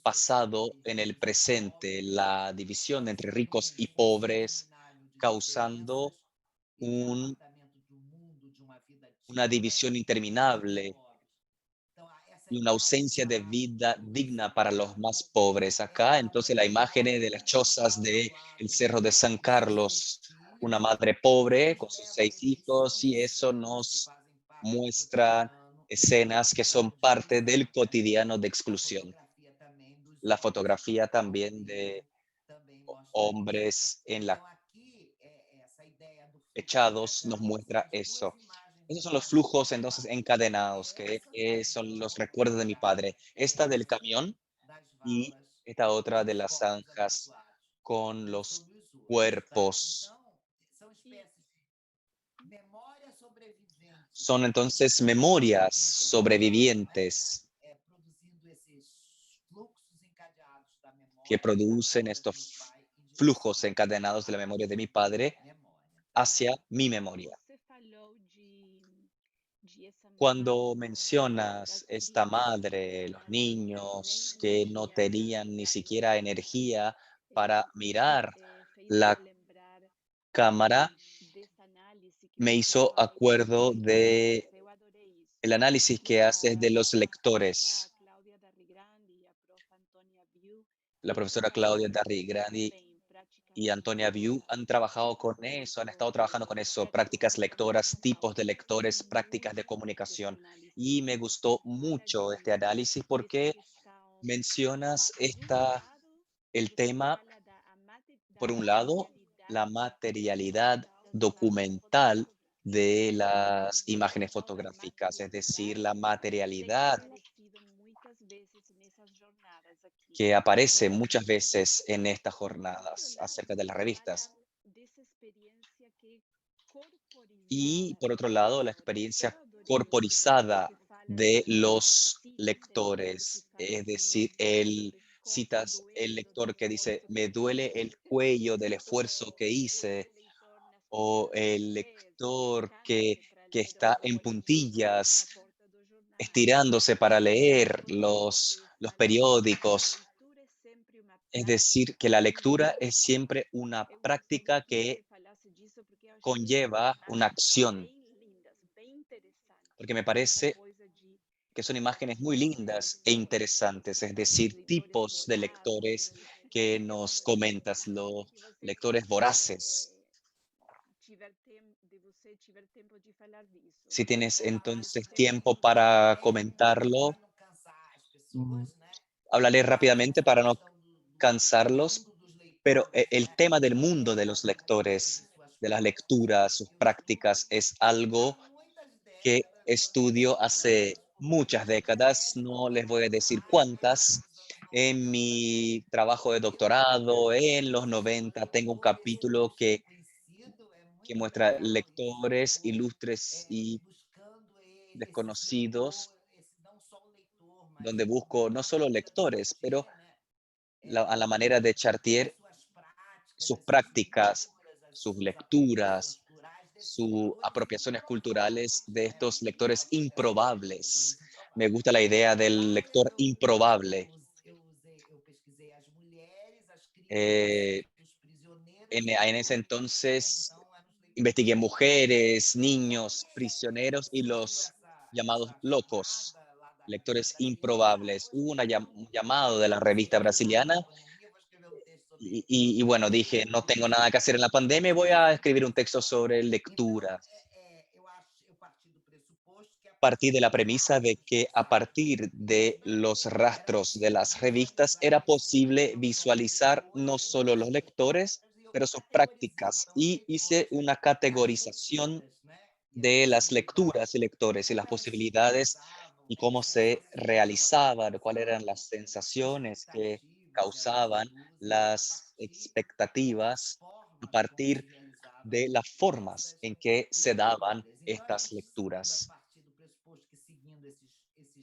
pasado en el presente, la división entre ricos y pobres, causando un una división interminable y una ausencia de vida digna para los más pobres. Acá, entonces, la imagen de las chozas del Cerro de San Carlos, una madre pobre con sus 6 hijos, y eso nos muestra escenas que son parte del cotidiano de exclusión. La fotografía también de hombres echados nos muestra eso. Esos son los flujos entonces encadenados que son los recuerdos de mi padre. Esta del camión y esta otra de las zanjas con los cuerpos. Son entonces memorias sobrevivientes produzindo esses fluxos encadeados da memória que da producen memória do meu estos pai em direção flujos encadenados de la memoria de mi padre à memória, tá? hacia mi memoria. Você falou de essa Cuando mãe, mencionas das esta crianças madre, los sem niños que no energia para tenían ni mirar a siquiera câmera, energía para me mirar fez la lembrar cámara, dessa análise que me você hizo faz dos acuerdo de leitores. Eu adorei isso. el análisis E que haces de los a profa lectores. Cláudia Darrigrande e a profa Antônia Biu, La eles profesora Claudia trabalham Darrigrandi também y praticamente Antonia Viu han trabajado con eso, han estado trabajando con eso, prácticas lectoras, tipos de lectores, prácticas de dessa comunicación. análise. Y me Você gustó fala mucho este análisis dessa porque questão mencionas de um lado, el você tema, fala por da un lado, la materialidade materialidad documental das imagens documental fotográficas. de E las essa imágenes questão da fotográficas, es decir, la materialidade tem materialidad aparecido muitas vezes nessas jornadas aqui. que aparece Por muchas exemplo, veces en estas e por outro jornadas lado, acerca de você las fala revistas. dessa experiência que é Y corporizada por dos otro lado, la leitores. Eu experiencia adorei isso, porque corporizada você fala de de los citas em livro que lectores, fala es assim, decir, el me corta citas el doendo do lector que dice, esforço que me eu duele fiz. el cuello del esfuerzo que Esse hice, leitor nas o pontas dos el pés, lector esticando para que ler os está en artigos na puntillas, porta do jornal. estirándose para E leer você los fala que a periódicos. leitura é sempre uma Es prática decir, que la que lectura es envolve. siempre una Eu gostaria práctica que você que falasse disso, porque eu achei essas conlleva una imagens acción, bem lindas, bem interessantes. porque me Essa parece coisa de que son imágenes muy lindas e interesantes, es decir, leitores tipos de vorazes, lectores ou que eu nos adorei. comentas, los Que você lectores voraces. de você tiver tempo de falar disso. Si tienes Vamos lá, entonces então eu tiempo resumi para brevemente para comentarlo, não cansar as mm, pessoas, né? hablaré rápidamente Essa para no questão do cansarlos, mundo dos pero leitores, el né? tema del mundo de É, los de lectores, suas de las práticas, lecturas, sus eu estudo prácticas, es há algo muitas que décadas, estudio hace anos, porque muchas minha décadas, tese de no les voy a decir doutorado é cuántas. dos anos En 90, né? mi trabajo de E lá doctorado en los esses 90 tengo un leitores capítulo ilustres conhecidos, é que muito muestra legal isso, lectores ilustres ir y buscando esse desconocidos, leitor, esse não só o leitor, mas donde busco no a solo maneira de lectores, pero Chartier, né? a la manera de As Chartier, suas práticas, sus as suas prácticas, leituras, as sus suas apropriações lecturas, culturais desses sus leitores apropiaciones culturales improváveis, de né? estos Muito lectores legal essa ideia de leitores improbables. Me improváveis. gusta la idea del Lá lector improbable. eu pesquisei as mulheres, as Eh, crianças, os prisioneiros e en os ese outros, né? entonces Então, eram os leitores investigué improváveis. mujeres, Então, niños, como prisioneros y surgiu los llamados essa locos, chamada lá lectores da revista, ah, improbables. Hubo un vou llamado de la escrever um revista texto agora brasiliana na pandemia, vou escrever um texto sobre y, isso. y bueno, dije, no tengo nada que hacer en la pandemia, voy a escribir un texto sobre Então, lectura. eu parti do pressuposto que a Partí partir de la dos premisa de rastros que das a revistas partir do de texto, los era rastros de possível las revistas visualizar era esses posible não só os visualizar no leitores, solo mas los as suas lectores, práticas, e eu pero sus categorizei prácticas. então os Y hice leitores una e as categorización leituras, né? E as de las possibilidades lecturas y lectores y las como elas se posibilidades realizavam, y né? cómo Que se sensações realizaban, cuáles eran causavam, las que sensaciones que expectativas elas causaban, induzem a las partir das expectativas a formas como partir se realizavam de las formas essas en que se daban leituras. Então, a estas gente sempre, a lecturas. partir do pressuposto que seguindo esses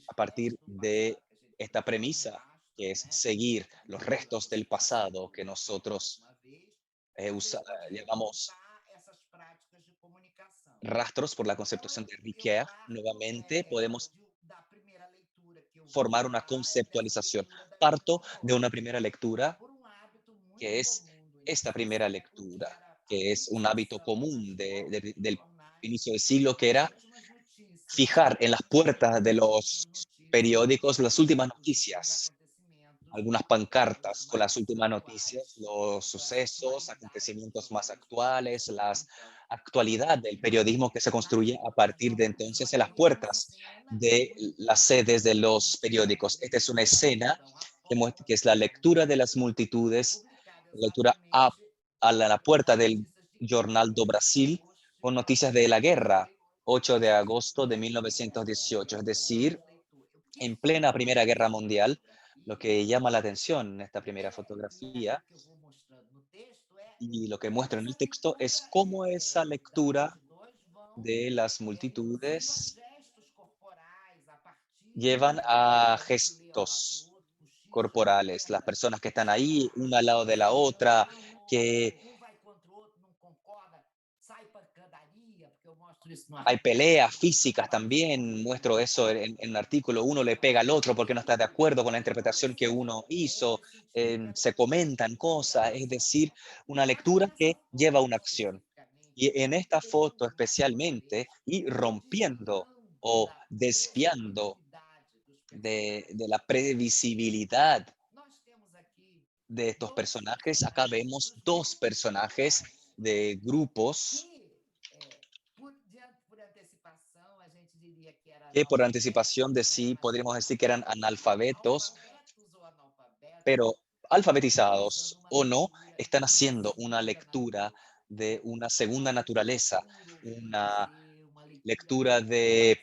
A partir restos do de passado que a gente esta chama de premisa, rastro, que es né? seguir los Usando a restos del conceituação pasado do que Ricoeur, mais nosotros uma vez, a gente pode llamamos remontar essas práticas de comunicação. rastros por la Então, concepción de eu Ricoeur, parto nuevamente podemos da primeira leitura que eu vou formar una falar, é dessa conceptualización. leitura da Parto de una antropológica, primera lectura por um hábito muito que es comum do esta início do primera século, que lectura, era a que es un hábito fixação nas común portas dos del jornais inicio del siglo, que das era últimas notícias, fijar en las puertas de das últimas los notícias, periódicos las últimas dos últimos noticias, acontecimentos, algunas os pancartas con las mais últimas noticias, atuais. los Então, essa sucesos, atualidade do acontecimientos más jornalismo actuales, las aconteceu actualidad del periodismo que se nas construye a portas partir de dos entonces en las jornais, uma puertas cena de muito las sedes de los periódicos. Esta es una característica. escena Então, a que porta que do es la lectura jornal, de las multitudes, publicada lectura a, exatamente la com as puerta del notícias de Jornal guerra, do 8 de Brasil agosto de con noticias de la guerra, 1918, 8 de agosto de 1918, 1918, es para decir, os leitores. O que en plena chama Primera Guerra atenção na Mundial. Lo fotografia, que llama la atención en esta primera e é o fotografía que eu vou mostrando no texto, y lo que como muestra en essa el texto leitura es cómo esa das lectura multidões de las multitudes llevan a gestos corporales. Las personas que están ahí, una al lado de la otra, que hay peleas físicas también, muestro eso en el artículo, uno le pega al otro porque no está de acuerdo con la interpretación que uno hizo, se comentan cosas, es decir, una lectura que lleva a una acción. Y en esta foto especialmente, y rompiendo o desviando de la previsibilidad de estos personajes, acá vemos dos personajes de grupos que por anticipación de sí podríamos decir que eran analfabetos, pero alfabetizados o no, están haciendo una lectura de una segunda naturaleza, una lectura de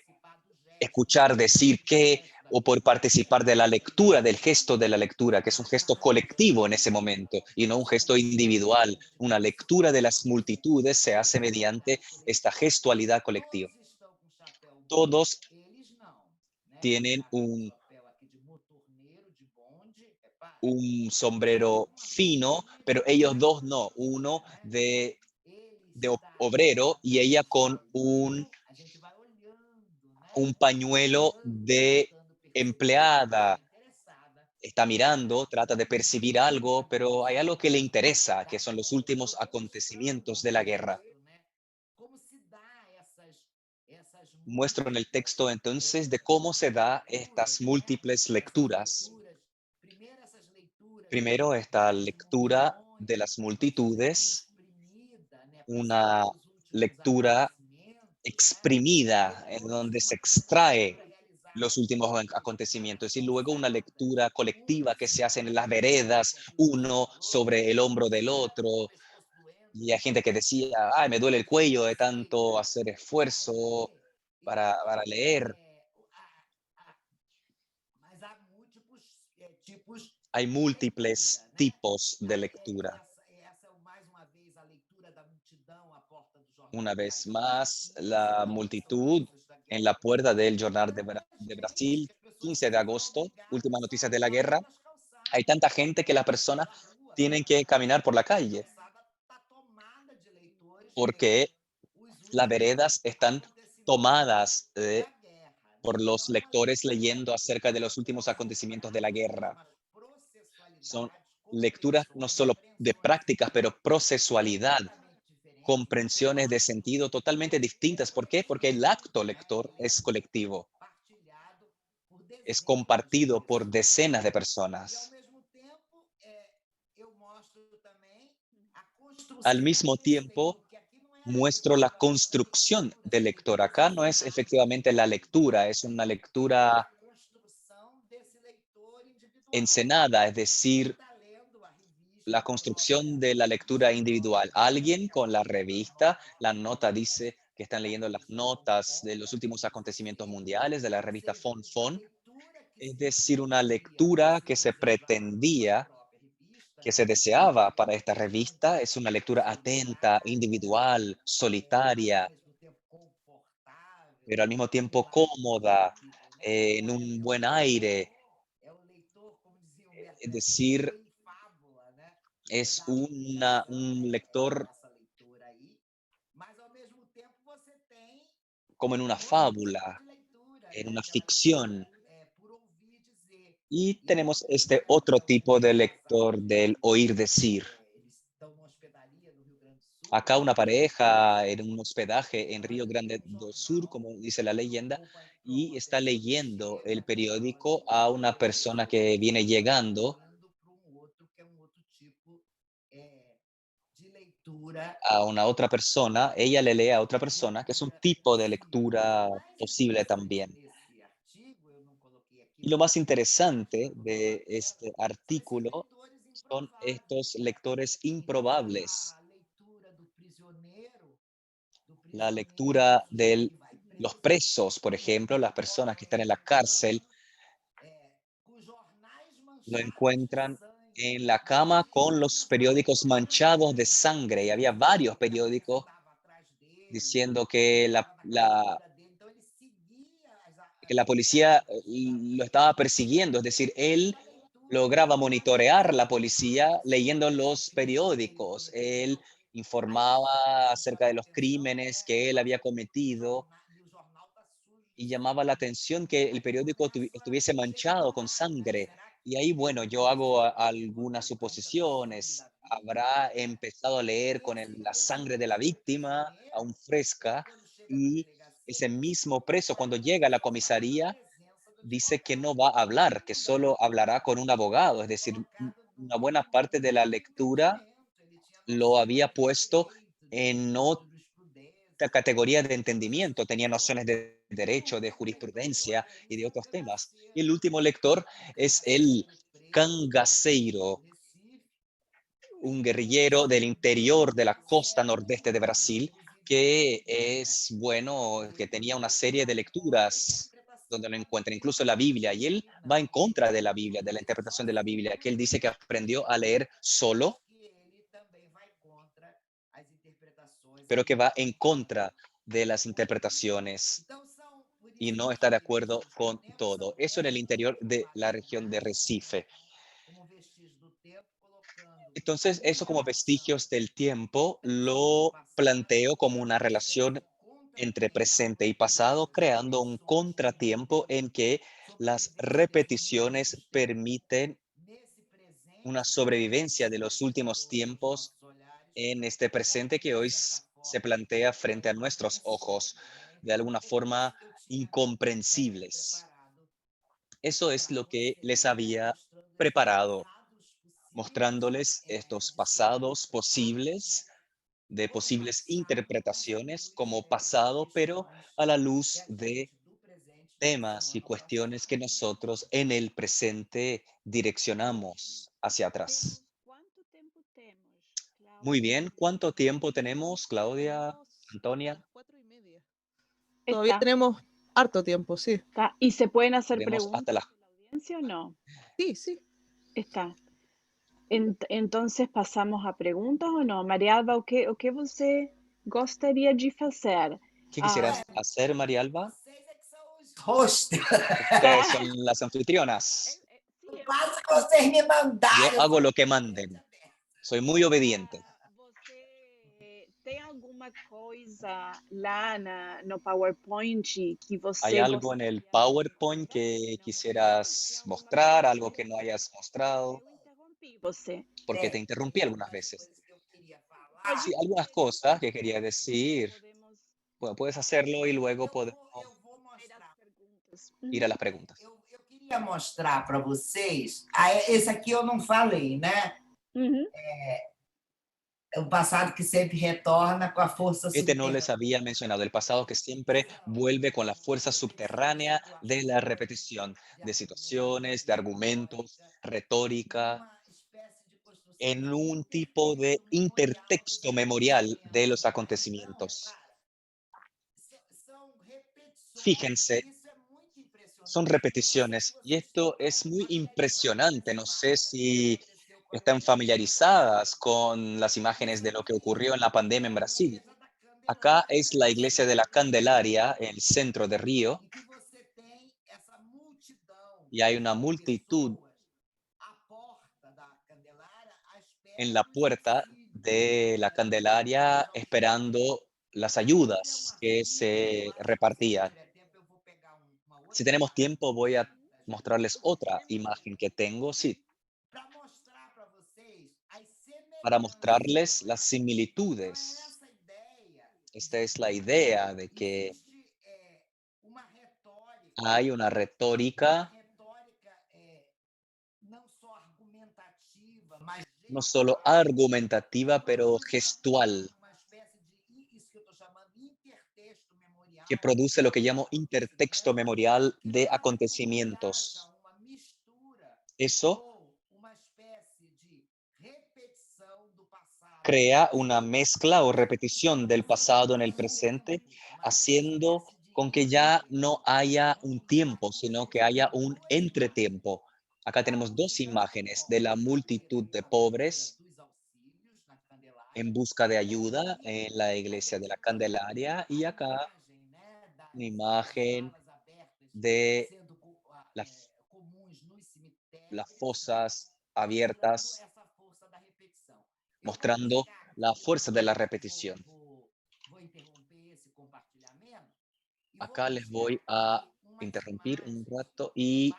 escuchar, decir qué, o por participar de la lectura, del gesto de la lectura, que es un gesto colectivo en ese momento y no un gesto individual. Una lectura de las multitudes se hace mediante esta gestualidad colectiva. Todos tienen un sombrero fino, pero ellos dos no, uno de obrero y ella con un pañuelo de empleada. Está mirando, trata de percibir algo, pero hay algo que le interesa, que son los últimos acontecimientos de la guerra. Muestro en el texto entonces de cómo se da estas múltiples lecturas. Primero, esta lectura de las multitudes, una lectura exprimida en donde se extrae los últimos acontecimientos y luego una lectura colectiva que se hace en las veredas, uno sobre el hombro del otro. Y hay gente que decía, ay, me duele el cuello de tanto hacer esfuerzo para leer. Hay múltiples tipos de lectura. Una vez más, la multitud en la puerta del Jornal de Brasil, 15 de agosto, última noticia de la guerra. Hay tanta gente que las personas tienen que caminar por la calle porque las veredas están tomadas por los lectores leyendo acerca de los últimos acontecimientos de la guerra. Son lecturas no solo de prácticas, pero procesualidad, comprensiones de sentido totalmente distintas. ¿Por qué? Porque el acto lector es colectivo, es compartido por decenas de personas. Al mismo tiempo, muestro la construcción del lector. Acá no es efectivamente la lectura, es una lectura encenada, es decir, la construcción de la lectura individual. Alguien con la revista, la nota dice que están leyendo las notas de los últimos acontecimientos mundiales de la revista Fon, es decir, una lectura que se pretendía, que se deseaba para esta revista, es una lectura atenta, individual, solitaria, pero al mismo tiempo cómoda, en un buen aire, es decir, es un lector como en una fábula, en una ficción. Y tenemos este otro tipo de lector del oír decir. Acá una pareja en un hospedaje en Río Grande do Sur, como dice la leyenda, y está leyendo el periódico a una persona que viene llegando, a una otra persona, ella le lee a otra persona, que es un tipo de lectura posible también. Y lo más interesante de este artículo son estos lectores improbables. La lectura de los presos, por ejemplo, las personas que están en la cárcel, lo encuentran en la cama con los periódicos manchados de sangre y había varios periódicos diciendo que la policía lo estaba persiguiendo, es decir, él lograba monitorear la policía leyendo los periódicos, él informaba acerca de los crímenes que él había cometido y llamaba la atención que el periódico estuviese manchado con sangre. Y ahí, bueno, yo hago algunas suposiciones. Habrá empezado a leer con la sangre de la víctima, aún fresca, y ese mismo preso, cuando llega a la comisaría, dice que no va a hablar, que solo hablará con un abogado. Es decir, una buena parte de la lectura lo había puesto en otra categoría de entendimiento, tenía nociones de derecho, de jurisprudencia y de otros temas. Y el último lector es el cangaceiro, un guerrillero del interior de la costa nordeste de Brasil, que es bueno, que tenía una serie de lecturas donde lo encuentra, incluso la Biblia, y él va en contra de la Biblia, de la interpretación de la Biblia, que él dice que aprendió a leer solo, pero que va en contra de las interpretaciones y no está de acuerdo con todo. Eso en el interior de la región de Recife. Entonces, eso como vestigios del tiempo lo planteo como una relación entre presente y pasado, creando un contratiempo en que las repeticiones permiten una sobrevivencia de los últimos tiempos en este presente que hoy se plantea frente a nuestros ojos, de alguna forma incomprensibles. Eso es lo que les había preparado, mostrándoles estos pasados posibles, de posibles interpretaciones como pasado, pero a la luz de temas y cuestiones que nosotros en el presente direccionamos hacia atrás. ¿Cuánto tiempo tenemos, Muy Claudia? bien, ¿cuánto tiempo tenemos, Claudia, Tenemos hasta Antonia? las 4:30. Todavía Está, tenemos harto tiempo, sí. está. ¿Y se pueden hacer Tenemos hasta preguntas las... de la audiencia o no? Sí, sí. Está. Entonces passamos a perguntas ou não? Maria Alba, o que você gostaria de fazer? ¿Qué Ah, quisieras hacer, María Alba? Host. Ustedes ah, son las anfitrionas. sim, Faça o que vocês me Yo mandarem. Eu hago sou lo que totalmente manden. aberta. Soy muy obediente. você tem alguma coisa lá no PowerPoint que ¿Hay você algo en gostaria el de PowerPoint mostrar? que Tem quisieras alguma mostrar, coisa? algo que no hayas mostrado? Eu interrompi você. Porque te interrumpí Tem algunas algumas veces. coisas que eu queria falar. Sí, Pode algunas dizer, cosas que quería decir. podemos Bueno, puedes hacerlo y luego podemos Eu vou ir às mostrar. perguntas. ir a las preguntas. Eu queria mostrar para vocês. Esse aqui eu não falei, né? Uhum. O passado que sempre retorna com a força Este no subterrânea. les había mencionado, el pasado que siempre vuelve con la fuerza subterránea de la repetición de situaciones, de argumentos, retórica, en un tipo de intertexto memorial de los acontecimientos. Fíjense, son repeticiones y esto es muy impresionante. No sé si están familiarizadas con las imágenes de lo que ocurrió en la pandemia en Brasil. Acá es la iglesia de la Candelaria, en el centro de Río, y hay una multitud en la puerta de la Candelaria esperando las ayudas que se repartían. Si tenemos tiempo, voy a mostrarles otra imagen que tengo, sí, para mostrarles las similitudes. Esta es la idea de que hay una retórica no solo argumentativa, pero gestual, que produce lo que llamo intertexto memorial de acontecimientos. Eso crea una mezcla o repetición del pasado en el presente, haciendo con que ya no haya un tiempo, sino que haya un entretiempo. Acá tenemos dos imágenes de la multitud de pobres en busca de ayuda en la iglesia de la Candelaria y acá una imagen de las, las fosas abiertas mostrando la fuerza de la repetición. Acá les voy a interrumpir un rato y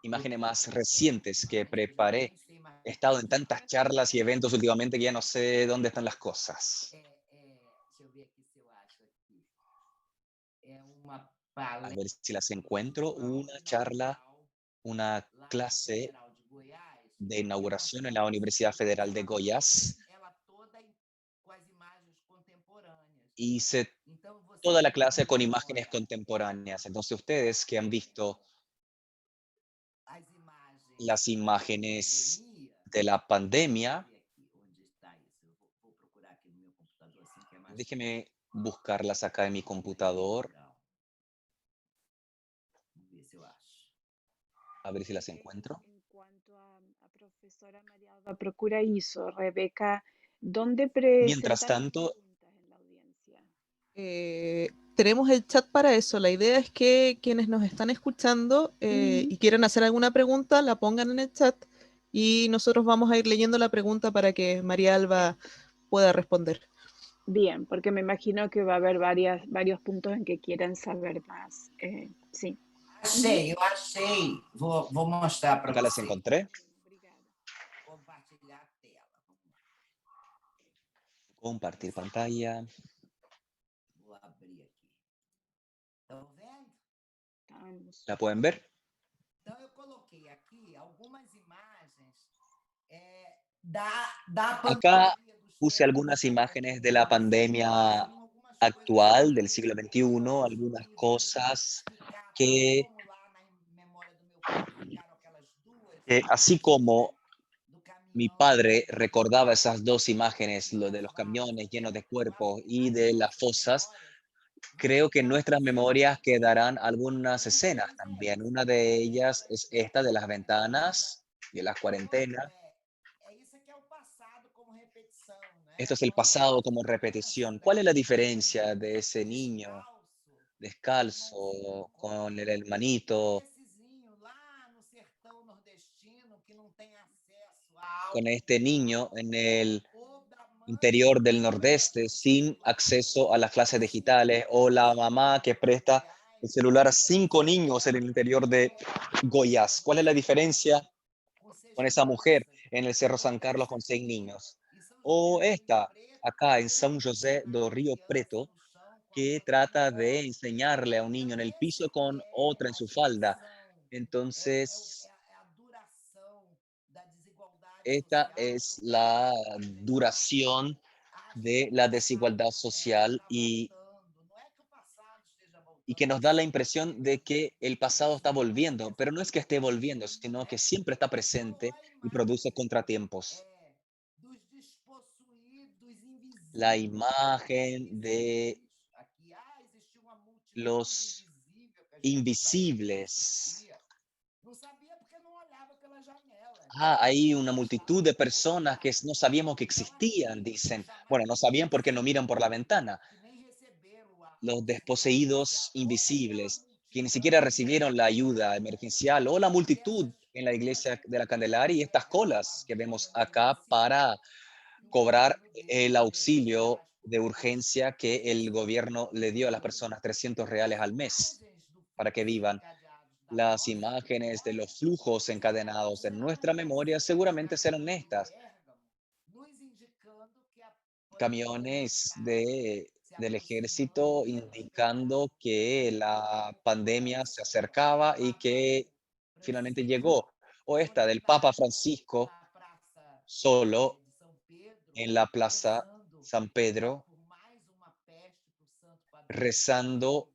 imágenes más recientes que preparé. He estado en tantas charlas y eventos últimamente que ya no sé dónde están las cosas. A ver si las encuentro. Una charla, una clase de inauguración en la Universidad Federal de Goiás. Hice toda la clase con imágenes contemporáneas. Entonces ustedes que han visto las imágenes de la pandemia, déjeme buscarlas acá en mi computador, a ver si las encuentro. En cuanto a profesora María Alba Procura hizo, Rebeca, ¿dónde Mientras presentaron tanto, preguntas en la audiencia? Tenemos el chat para eso. La idea es que quienes nos están escuchando y quieran hacer alguna pregunta, la pongan en el chat y nosotros vamos a ir leyendo la pregunta para que María Alba pueda responder. Bien, porque me imagino que va a haber varios puntos en que quieran saber más. Sí. Achei, eu achei. Vou mostrar para acá las você. encontré. Obrigada. Compartilhar a tela. Vamos lá. Compartir pantalla. Vou abrir aqui. Estão vendo? Estamos. ¿La pueden ver? Então, eu coloquei aqui algumas imagens da Acá pandemia dos puse algunas imágenes de la pandemia actual del siglo XXI, algunas cosas que, así como mi padre recordaba esas dos imágenes, lo de los camiones llenos de cuerpos y de las fosas, creo que en nuestras memorias quedarán algunas escenas también. Una de ellas es esta de las ventanas, de las cuarentenas. Esto es el pasado como repetición. ¿Cuál es la diferencia de ese niño descalzo con el hermanito, con este niño en el interior del Nordeste sin acceso a las clases digitales, o la mamá que presta el celular a 5 niños en el interior de Goiás? ¿Cuál es la diferencia con esa mujer en el Cerro San Carlos con 6 niños? O esta, acá en São José do Rio Preto, que trata de enseñarle a un niño en el piso con otra en su falda. Entonces, esta es la duración de la desigualdad social y que nos da la impresión de que el pasado está volviendo, pero no es que esté volviendo, sino que siempre está presente y produce contratiempos. La imagen de los invisibles. Hay una multitud de personas que no sabíamos que existían, dicen. Bueno, no sabían porque no miran por la ventana. Los desposeídos invisibles, que ni siquiera recibieron la ayuda emergencial, o la multitud en la iglesia de la Candelaria y estas colas que vemos acá para cobrar el auxilio de urgencia que el gobierno le dio a las personas, 300 reales al mes, para que vivan. Las imágenes de los flujos encadenados en nuestra memoria seguramente serán estas. Camiones del ejército indicando que la pandemia se acercaba y que finalmente llegó. O esta del Papa Francisco solo en la Plaza San Pedro rezando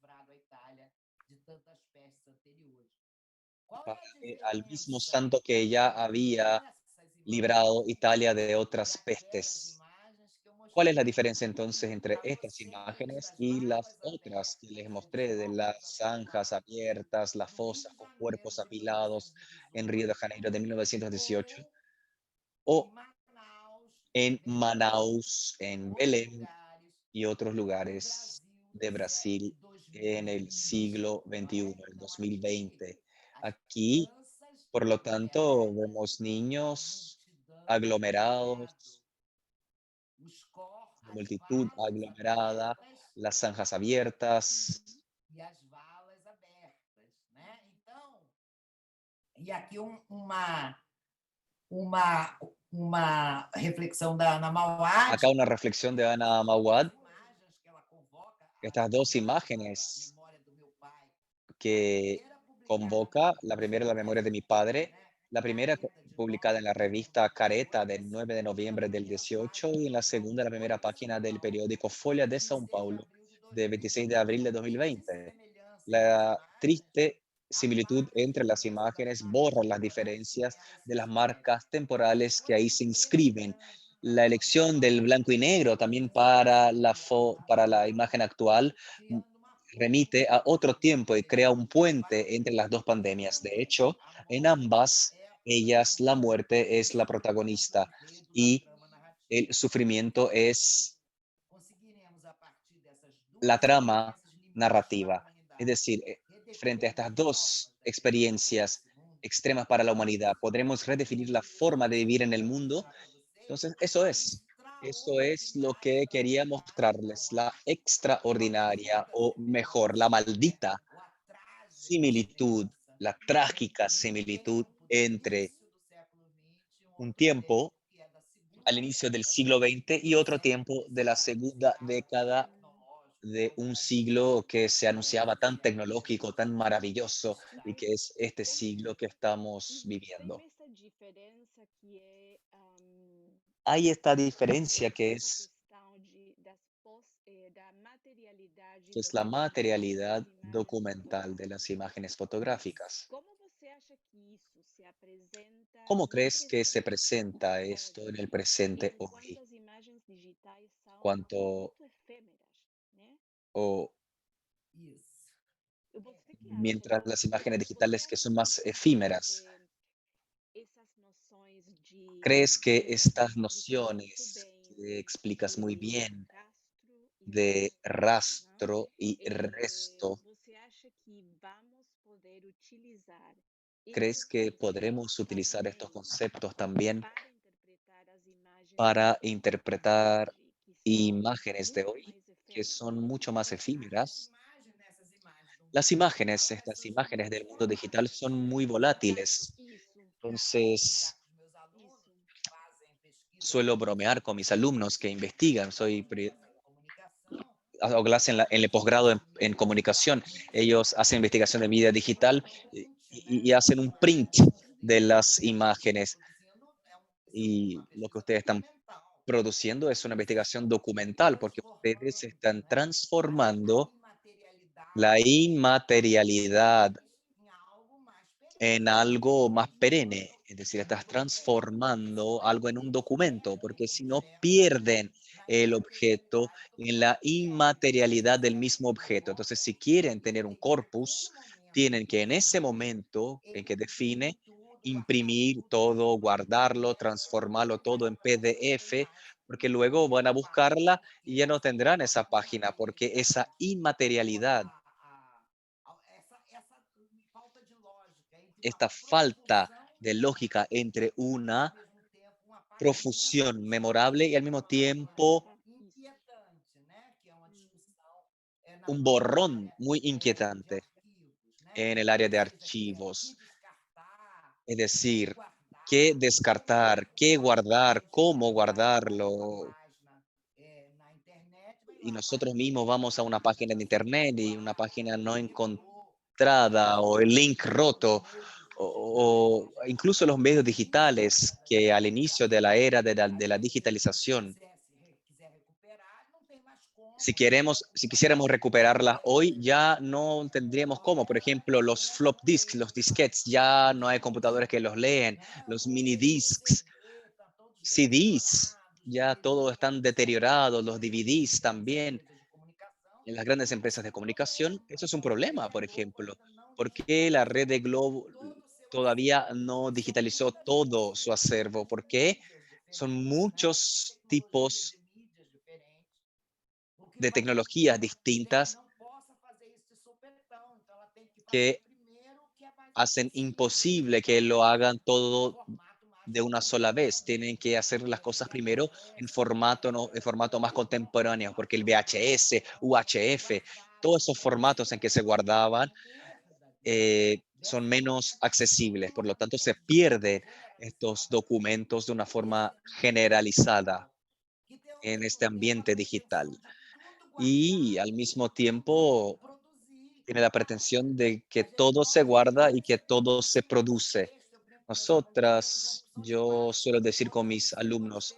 al mismo santo que ya había librado Italia de otras pestes. ¿Cuál es la diferencia entonces entre estas imágenes y las otras que les mostré de las zanjas abiertas, las fosas con cuerpos apilados en Río de Janeiro de 1918 o en Manaus, en Belém y otros lugares de Brasil en el siglo XXI, el 2020? Aquí, por lo tanto, vemos niños aglomerados, una multitud aglomerada, las zanjas abiertas. E aqui uma reflexão da Ana Mauad, Acá una reflexión de Ana Mawad, imagens que ela convoca estas dos a imágenes memória do meu pai. que convoca, la primera la memoria de mi padre, la primera publicada en la revista Careta del 9 de noviembre del 18 y en la segunda la primera página del periódico Folha de São Paulo de 26 de abril de 2020. La triste similitud entre las imágenes borra las diferencias de las marcas temporales que ahí se inscriben. La elección del blanco y negro también para la imagen actual remite a otro tiempo y crea un puente entre las dos pandemias. De hecho, en ambas ellas la muerte es la protagonista y el sufrimiento es la trama narrativa. Es decir, frente a estas dos experiencias extremas para la humanidad, podremos redefinir la forma de vivir en el mundo. Entonces, eso es lo que quería mostrarles, la extraordinaria o mejor, la maldita similitud, la trágica similitud entre un tiempo al inicio del siglo XX y otro tiempo de la segunda década de un siglo que se anunciaba tan tecnológico, tan maravilloso, y que es este siglo que estamos viviendo. Tem essa diferença que é Hay esta diferencia essa questão da materialidade que es la documental das materialidad imagens documental de las fotográficas. imágenes fotográficas. Como você acha que isso se apresenta ¿Cómo no crees que se presente, presenta esto en el presente enquanto hoy? as imagens digitais são Cuanto muito efêmeras, né? o Isso. Você que acha mientras las disso? imágenes Você digitales que acha son más que efímeras, essas noções ¿crees que que você estas explicou muito nociones bem que explicas muy bien rastro e de resto, né? rastro y resto, Você acha que vamos poder utilizar crees esses que podremos conceitos utilizar estos também conceptos también para interpretar as imagens para interpretar hoje, que são imágenes de muito hoy mais que efêmeras? son mucho más efímeras? Essas imagens do Las mundo imágenes, digital, estas elas são imágenes muito del mundo digital voláteis. son muy Sabe, volátiles. Isso, Entonces, brincar com os meus alunos isso. que fazem pesquisa suelo bromear con mis alumnos que investigan. Soy comunicação, hago clase en el posgrado en comunicación. Ellos hacen investigación de media digital y hacen un print de las imágenes. Y lo que ustedes están produciendo es una investigación documental porque ustedes están transformando la inmaterialidad en algo más perenne, es decir, estás transformando algo en un documento, porque si no pierden el objeto en la inmaterialidad del mismo objeto. Entonces, si quieren tener un corpus, tienen que en ese momento en que define, imprimir todo, guardarlo, transformarlo todo en PDF, porque luego van a buscarla y ya no tendrán esa página, porque esa inmaterialidad, falta de lógica entre uma esta falta profusão de lógica entre e ao una mesmo tempo uma paixão profusión memorable y al mismo tiempo inquietante, né? Que é uma discussão un na borrón área muy de inquietante arquivos, né? en el área Ou de seja, que archivos. descartar, Es que decir, qué guardar, descartar, como qué faz quando a guardar, gente cómo vai numa guardarlo. página na internet, vem Y lá a nosotros página mismos vamos a una bloqueada, página de você internet y una guarda, página no apagou, encontrada o el mas link roto os meios digitais, o incluso los medios digitales que al inicio de la era de la digitalización, quiser recuperar, não tem mais como, si quisiéramos recuperarlas hoy, ya no tendríamos cómo. Por ejemplo, los flop disks, los disquetes, ya no hay computadores que los leen, né? los O mini disks, CD, estão todos CDs, deteriorados, ya todo están deteriorados, los DVDs también en las grandes empresas de comunicación. Eso es un problema, por ejemplo. ¿Por qué la red de Globo todavía no digitalizó todo su acervo? ¿Por qué son muchos tipos de tecnologías distintas que hacen imposible que lo hagan todo de una sola vez? Tienen que hacer las cosas primero en formato, ¿no? En formato más contemporáneo, porque el VHS, UHF, todos esos formatos en que se guardaban son menos accesibles. Por lo tanto, se pierden estos documentos de una forma generalizada en este ambiente digital. Y al mismo tiempo tiene la pretensión de que todo se guarda y que todo se produce. Nosotras, yo suelo decir con mis alumnos,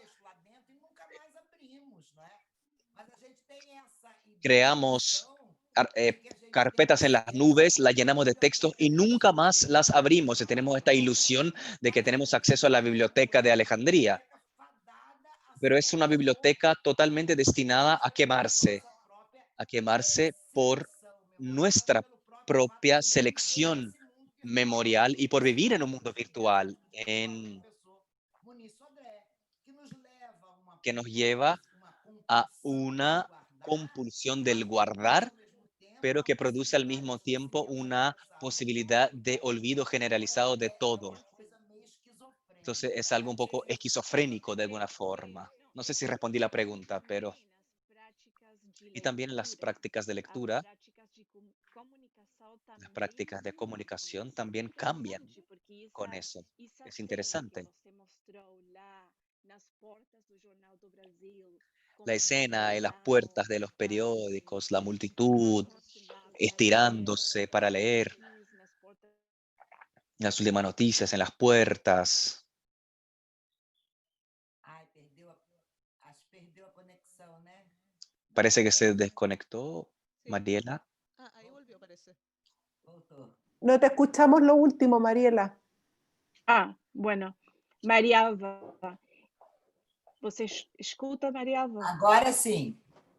creamos carpetas en las nubes, las llenamos de textos y nunca más las abrimos. Y tenemos esta ilusión de que tenemos acceso a la biblioteca de Alejandría, pero es una biblioteca totalmente destinada a quemarse por nuestra propia selección memorial y por vivir en un mundo virtual que nos lleva a una compulsión del guardar, pero que produce al mismo tiempo una posibilidad de olvido generalizado de todo. Entonces es algo un poco esquizofrénico de alguna forma. No sé si respondí la pregunta, pero y también en las prácticas de lectura, las prácticas de comunicación también cambian con eso. Es interesante. La escena en las puertas de los periódicos, la multitud estirándose para leer las últimas noticias en las puertas. Parece que se desconectó, Sí. Mariela. Ahí volvió, parece. No te escuchamos lo último, Mariela. Bueno. Marialva, você escuta, Marialva? Agora sim.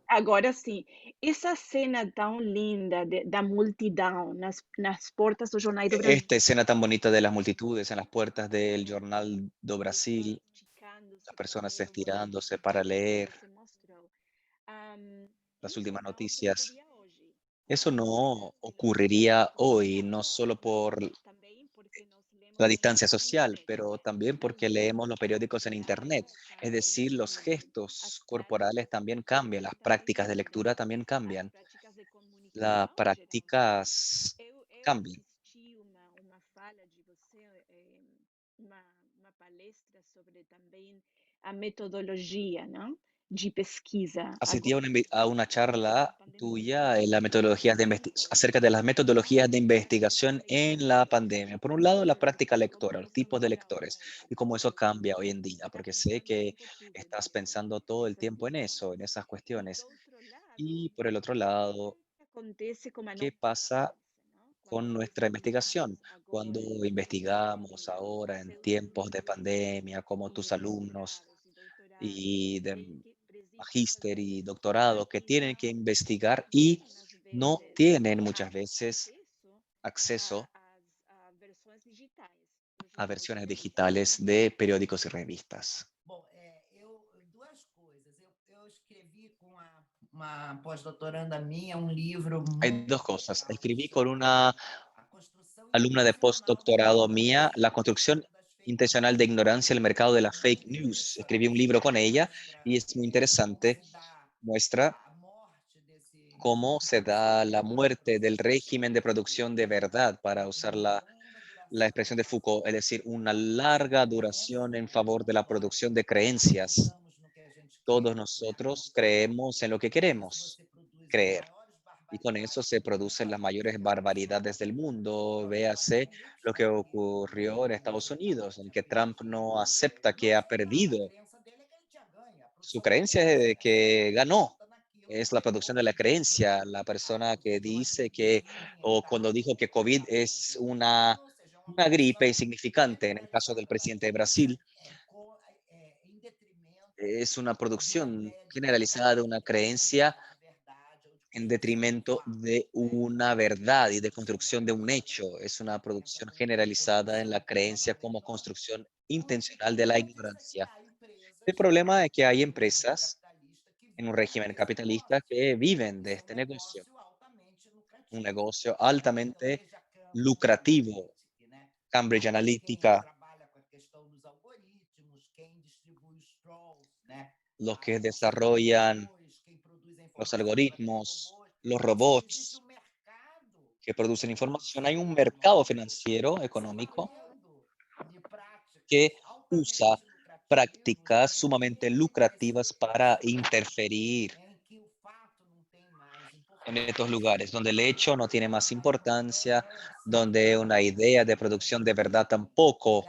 Agora sim. Essa cena tão linda da multidão nas portas do Jornal do Brasil. Esta escena tan bonita de las multitudes en las puertas del Jornal do Brasil, las personas estirándose para leer las últimas noticias. Eso no ocurriría hoy, no solo por la distancia social, pero también porque leemos los periódicos en Internet. Es decir, los gestos corporales también cambian, las prácticas de lectura también cambian, las prácticas cambian. Uma fala de você, uma palestra sobre também a metodologia, não? De pesquisa Asistí a agora a una charla na pandemia. tuya en las metodologías acerca de las metodologías de investigación en la pandemia. Por un lado, la práctica lectora, los tipos de lectores y cómo eso cambia hoy en día, porque sé que estás pensando todo el tiempo en eso, en esas cuestiones. Y por el otro lado, Acontece com a ¿qué nossa pasa pesquisa, não? con Quando nuestra pesquisamos investigación? agora Cuando em tempos de investigamos pandemia, ahora en seus tiempos de alunos, pandemia, como os tus alumnos mestrados e doutorados y de que precisam magíster fazer y isso, doctorado que e tienen que investigar y muitas no vezes tienen muchas veces acesso acceso às versões digitais do a jornal do versiones Brasil. digitales de periódicos y revistas. Bom, duas coisas. Eu escrevi com uma pós-doutoranda minha um livro Hay muito dos cosas. legal que Escribí con chama una A Construção alumna de Intencional da postdoctorado mía Ignorância la no construcción Mercado das Fake intencional de News. ignorancia en el mercado de la fake Muito news. Escribí un interessante. libro con Ela ella mostra y es muy como interesante. se dá Muestra a morte desse cómo regime se da la carcerário para muerte del processar régimen de producción de verdad, para usar uma longa la duração expresión de a Foucault, es favor decir, una das larga duración en crenças favor de la producción de ideológicas. Nós creencias. acreditamos no que a gente Todos quer, né? nosotros creemos en lo que Com isso queremos você produz as creer maiores y con eso barbaridades se do mundo producen à las medida mayores que a pessoa barbaridades del mundo. não Véase lo acredita que que ocurrió en Estados Unidos, en que Trump no acepta que não ha foi nada. A perdido. crença dele é que ele tinha ganho. A Su produção de creencia es crença de é essa. que ganó. Acredita naquilo Es que la o producción de la outro disse. creencia. La persona que Eu dice acredito que, em o cuando Darwin, dijo que por COVID exemplo, es entendeu? Darwin, ou seja, é uma una gripe versão insignificante, en el caso del generalizada da presidente de ciência Brasil, em detrimento es una producción generalizada de una creencia en detrimento de una verdad y de construcción de un hecho. Es una producción generalizada en la creencia como construcción intencional de la ignorancia. El problema es que hay empresas en un régimen capitalista que viven de este negocio, un negocio altamente lucrativo. Cambridge Analytica, los que desarrollan los algoritmos, los robots que producen información. Hay un mercado financiero, económico, que usa prácticas sumamente lucrativas para interferir en estos lugares, donde el hecho no tiene más importancia, donde una idea de producción de verdad tampoco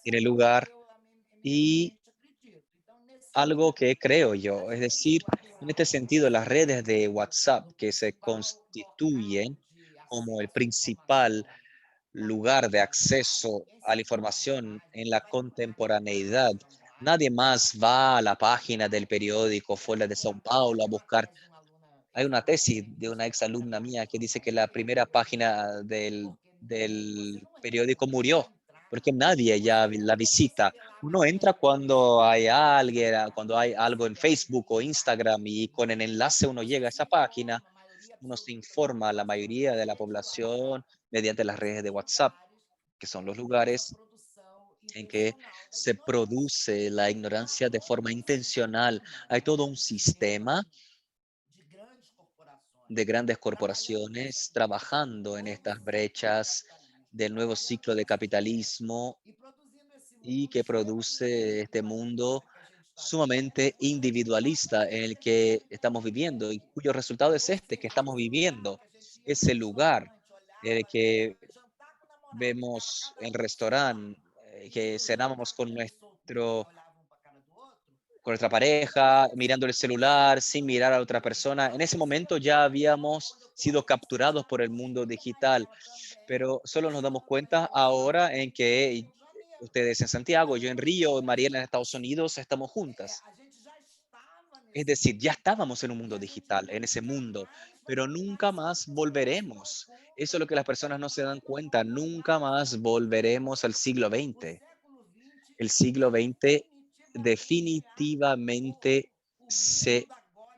tiene lugar, y algo que creo yo, es decir, en este sentido, las redes de WhatsApp que se constituyen como el principal lugar de acceso a la información en la contemporaneidad. Nadie más va a la página del periódico Folha de São Paulo a buscar. Hay una tesis de una exalumna mía que dice que la primera página del periódico murió porque nadie ya la visita. Uno entra cuando hay alguien, cuando hay algo en Facebook o Instagram y con el enlace uno llega a esa página, uno se informa a la mayoría de la población mediante las redes de WhatsApp, que son los lugares en que se produce la ignorancia de forma intencional. Hay todo un sistema de grandes corporaciones trabajando en estas brechas del nuevo ciclo de capitalismo y que produce este mundo sumamente individualista en el que estamos viviendo y cuyo resultado es este que estamos viviendo, ese lugar en el que vemos en restaurante, que cenábamos con nuestra pareja, mirando el celular, sin mirar a otra persona. En ese momento ya habíamos sido capturados por el mundo digital, pero solo nos damos cuenta ahora en que ustedes en Santiago, yo en Río, Mariela en Estados Unidos, estamos juntas. Es decir, ya estábamos en un mundo digital, en ese mundo, pero nunca más volveremos. Eso es lo que las personas no se dan cuenta. Nunca más volveremos al siglo XX. El siglo XX definitivamente se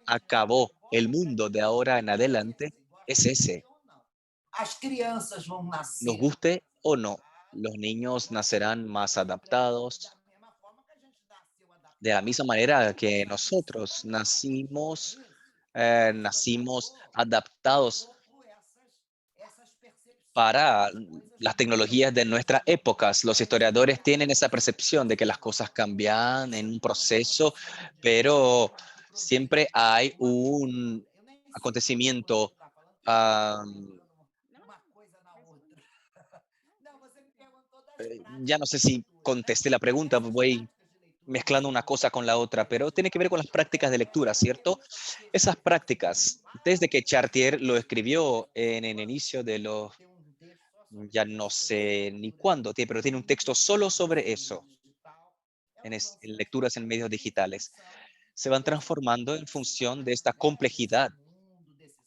acabó. El mundo de ahora en adelante es ese, As crianças vão nos nascer guste o no. Los niños nacerán más adaptados, de la misma manera que nosotros nacimos adaptados para las tecnologías de nuestras épocas. Los historiadores tienen esa percepción de que las cosas cambian en un proceso, pero siempre hay un acontecimiento. Ya no sé si contesté la pregunta, voy mezclando una cosa con la otra, pero tiene que ver con las prácticas de lectura, ¿cierto? Esas prácticas, desde que Chartier lo escribió en el inicio de los, ya no sé ni cuándo, pero tiene un texto solo sobre eso, en lecturas en medios digitales, se van transformando en función de esta complejidad,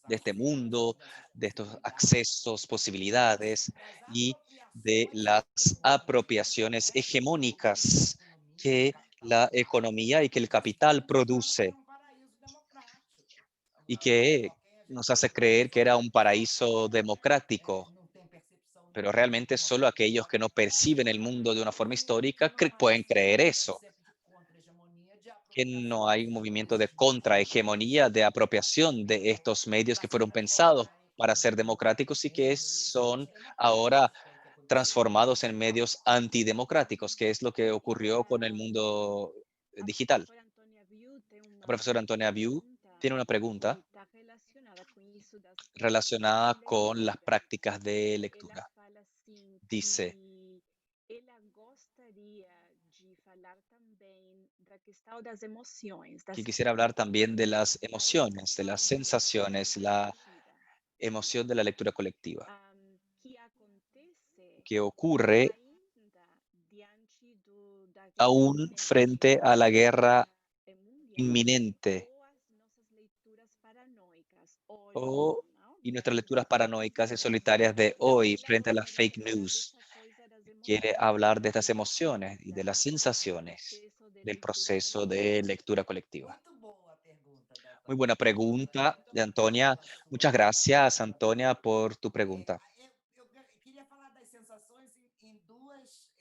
de este mundo, de estos accesos, posibilidades y de las apropiaciones hegemónicas que la economía y que el capital produce y que nos hace creer que era un paraíso democrático, pero realmente solo aquellos que no perciben el mundo de una forma histórica pueden creer eso, que no hay un movimiento de contrahegemonía, de apropiación de estos medios que fueron pensados para ser democráticos y que son ahora transformados en medios antidemocráticos, que es lo que ocurrió con el mundo digital. La profesora Antonia Biu tiene una pregunta relacionada con las prácticas de lectura. Dice que quisiera hablar también de las emociones, de las sensaciones, la emoción de la lectura colectiva, que ocurre aún frente a la guerra inminente y nuestras lecturas paranoicas y solitarias de hoy frente a las fake news. Quiere hablar de estas emociones y de las sensaciones del proceso de lectura colectiva. Muito boa a pergunta da Muy Antônia. buena pregunta de Antonia. Muchas gracias, Antonia, por tu pregunta. Eu queria falar das sensações em duas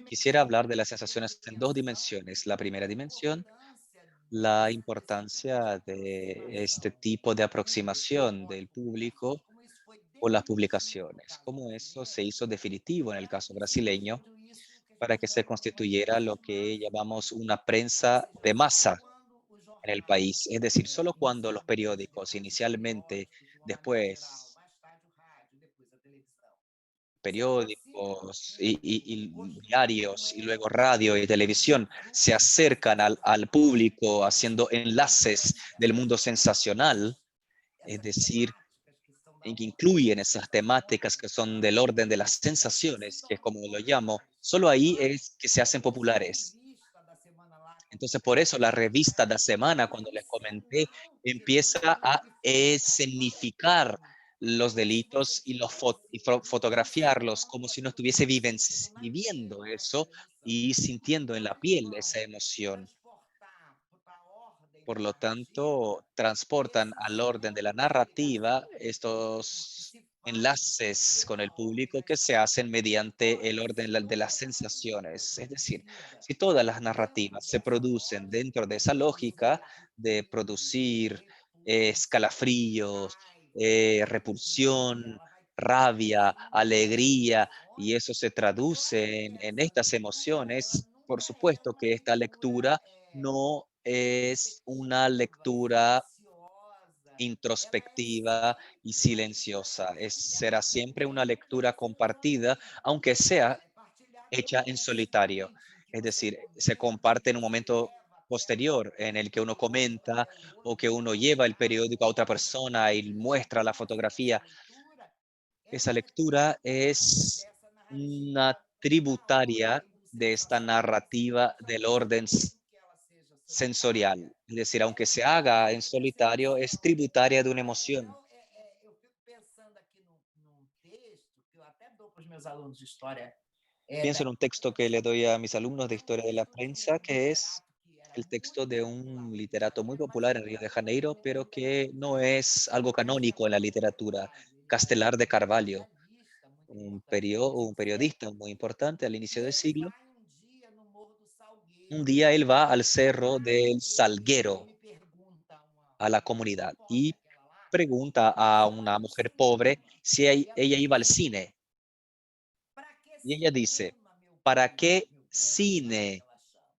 Quisiera hablar de dimensões. las sensaciones en dos dimensiones. La primera A dimensión, importância la dessa importancia de este aproximação tipo de com o aproximación del público, público como isso foi por las definitivo no publicaciones, caso cómo eso brasileiro, se hizo definitivo en el para caso que se brasileño construa isso que a para gente que se chama uma constituyera imprensa lo de que massa. llamamos una Ou prensa seja, de só masa quando o en el jornal, país. Es decir, solo cuando los inicialmente, periódicos, depois os inicialmente, periódicos, de uma maneira geral, después mais tarde o rádio, depois a televisão, se aproximam periódicos y construindo diarios y luego elos radio y de televisión se leitura da acercan al sensacional, público ou haciendo seja, enlaces del mundo sensacional, es essas decir, temáticas que são da en que ordem incluyen das esas sensações, temáticas que son del orden de las se sensaciones, que es tornam como lo llamo, populares. solo ahí Então, es que se hacen essa populares. revista da semana lá, quando Entonces, por eso la começa, revista de la semana, ela é cuando um les comenté, sinal de empieza leitura a e escenificar fotografação, los como se você delitos y estivesse fotografiarlos como vivenciando si no aquele estuviese acontecendo na viviendo pele eso daquela emoção. y sintiendo en la Então, piel vão esa emoción. transportar para a ordem Por da lo tanto, narrativa transportan esses al orden de la pontos de narrativa ligação que estos se faz enlaces con pela el ordem público das que se hacen sensações. mediante el Ora, orden se de las toda narrativa é sensaciones. Es decir, produzida si todas las dentro narrativas se dessa producen dentro lógica de esa de lógica de desafio, de producir repulsa, escalafríos, raiva, alegria, repulsión, ela vai rabia, traduzir alegría, essa y ordem. eso se Claro traduce que en essa estas leitura, ela emociones, por nunca é supuesto uma que esta lectura leitura no es una introspectiva, lectura silenciosa. Ela é introspectiva y sempre uma leitura silenciosa. Será siempre una compartilhada lectura pelos seus compartida, amigos, aunque sea partilhada hecha en solitario. imediatamente, em que Es você decir, se comenta, em comparte que en un você momento leva posterior en el que uno comenta para o o outro que para uno lleva el mostrar periódico a otra a persona y fotografia. muestra la Mas essa fotografía. leitura, ela Esa é lectura tributária es dessa una narrativa da tributaria ordem do de esta sensacional, narrativa del orden mesmo que ela seja sensorial. solitária. Es decir, aunque se Ela haga en carrega essa solitario, es emoção. tributaria de una emoción. Então, eu fico pensando aqui num texto que eu até dou para os meus alunos de história Pienso da en un texto que le doy a mis alumnos de que é um historia de la texto de prensa, um que es literato que era el texto muito de popular un no Rio de literato muy Janeiro, mas popular que en Río não de é uma Janeiro, pero que novidade, no es algo que é canónico en la Castelar de literatura. Carvalho. Ele era Castelar de um Carvalho, jornalista muito importante no início un do século, periodista muy importante al e inicio del ele siglo. vai um dia no Morro do Un Salgueiro, día él va al e cerro lá del ele Salguero, me pergunta, a la uma mulher comunidad, pobre y daquela lá, pregunta a se ela una ia ao mujer pobre cinema. si E ela ella iba al pergunta, cine. para que Y ella dice, cinema, ¿para qué meu branco, lá que cine, ela chama?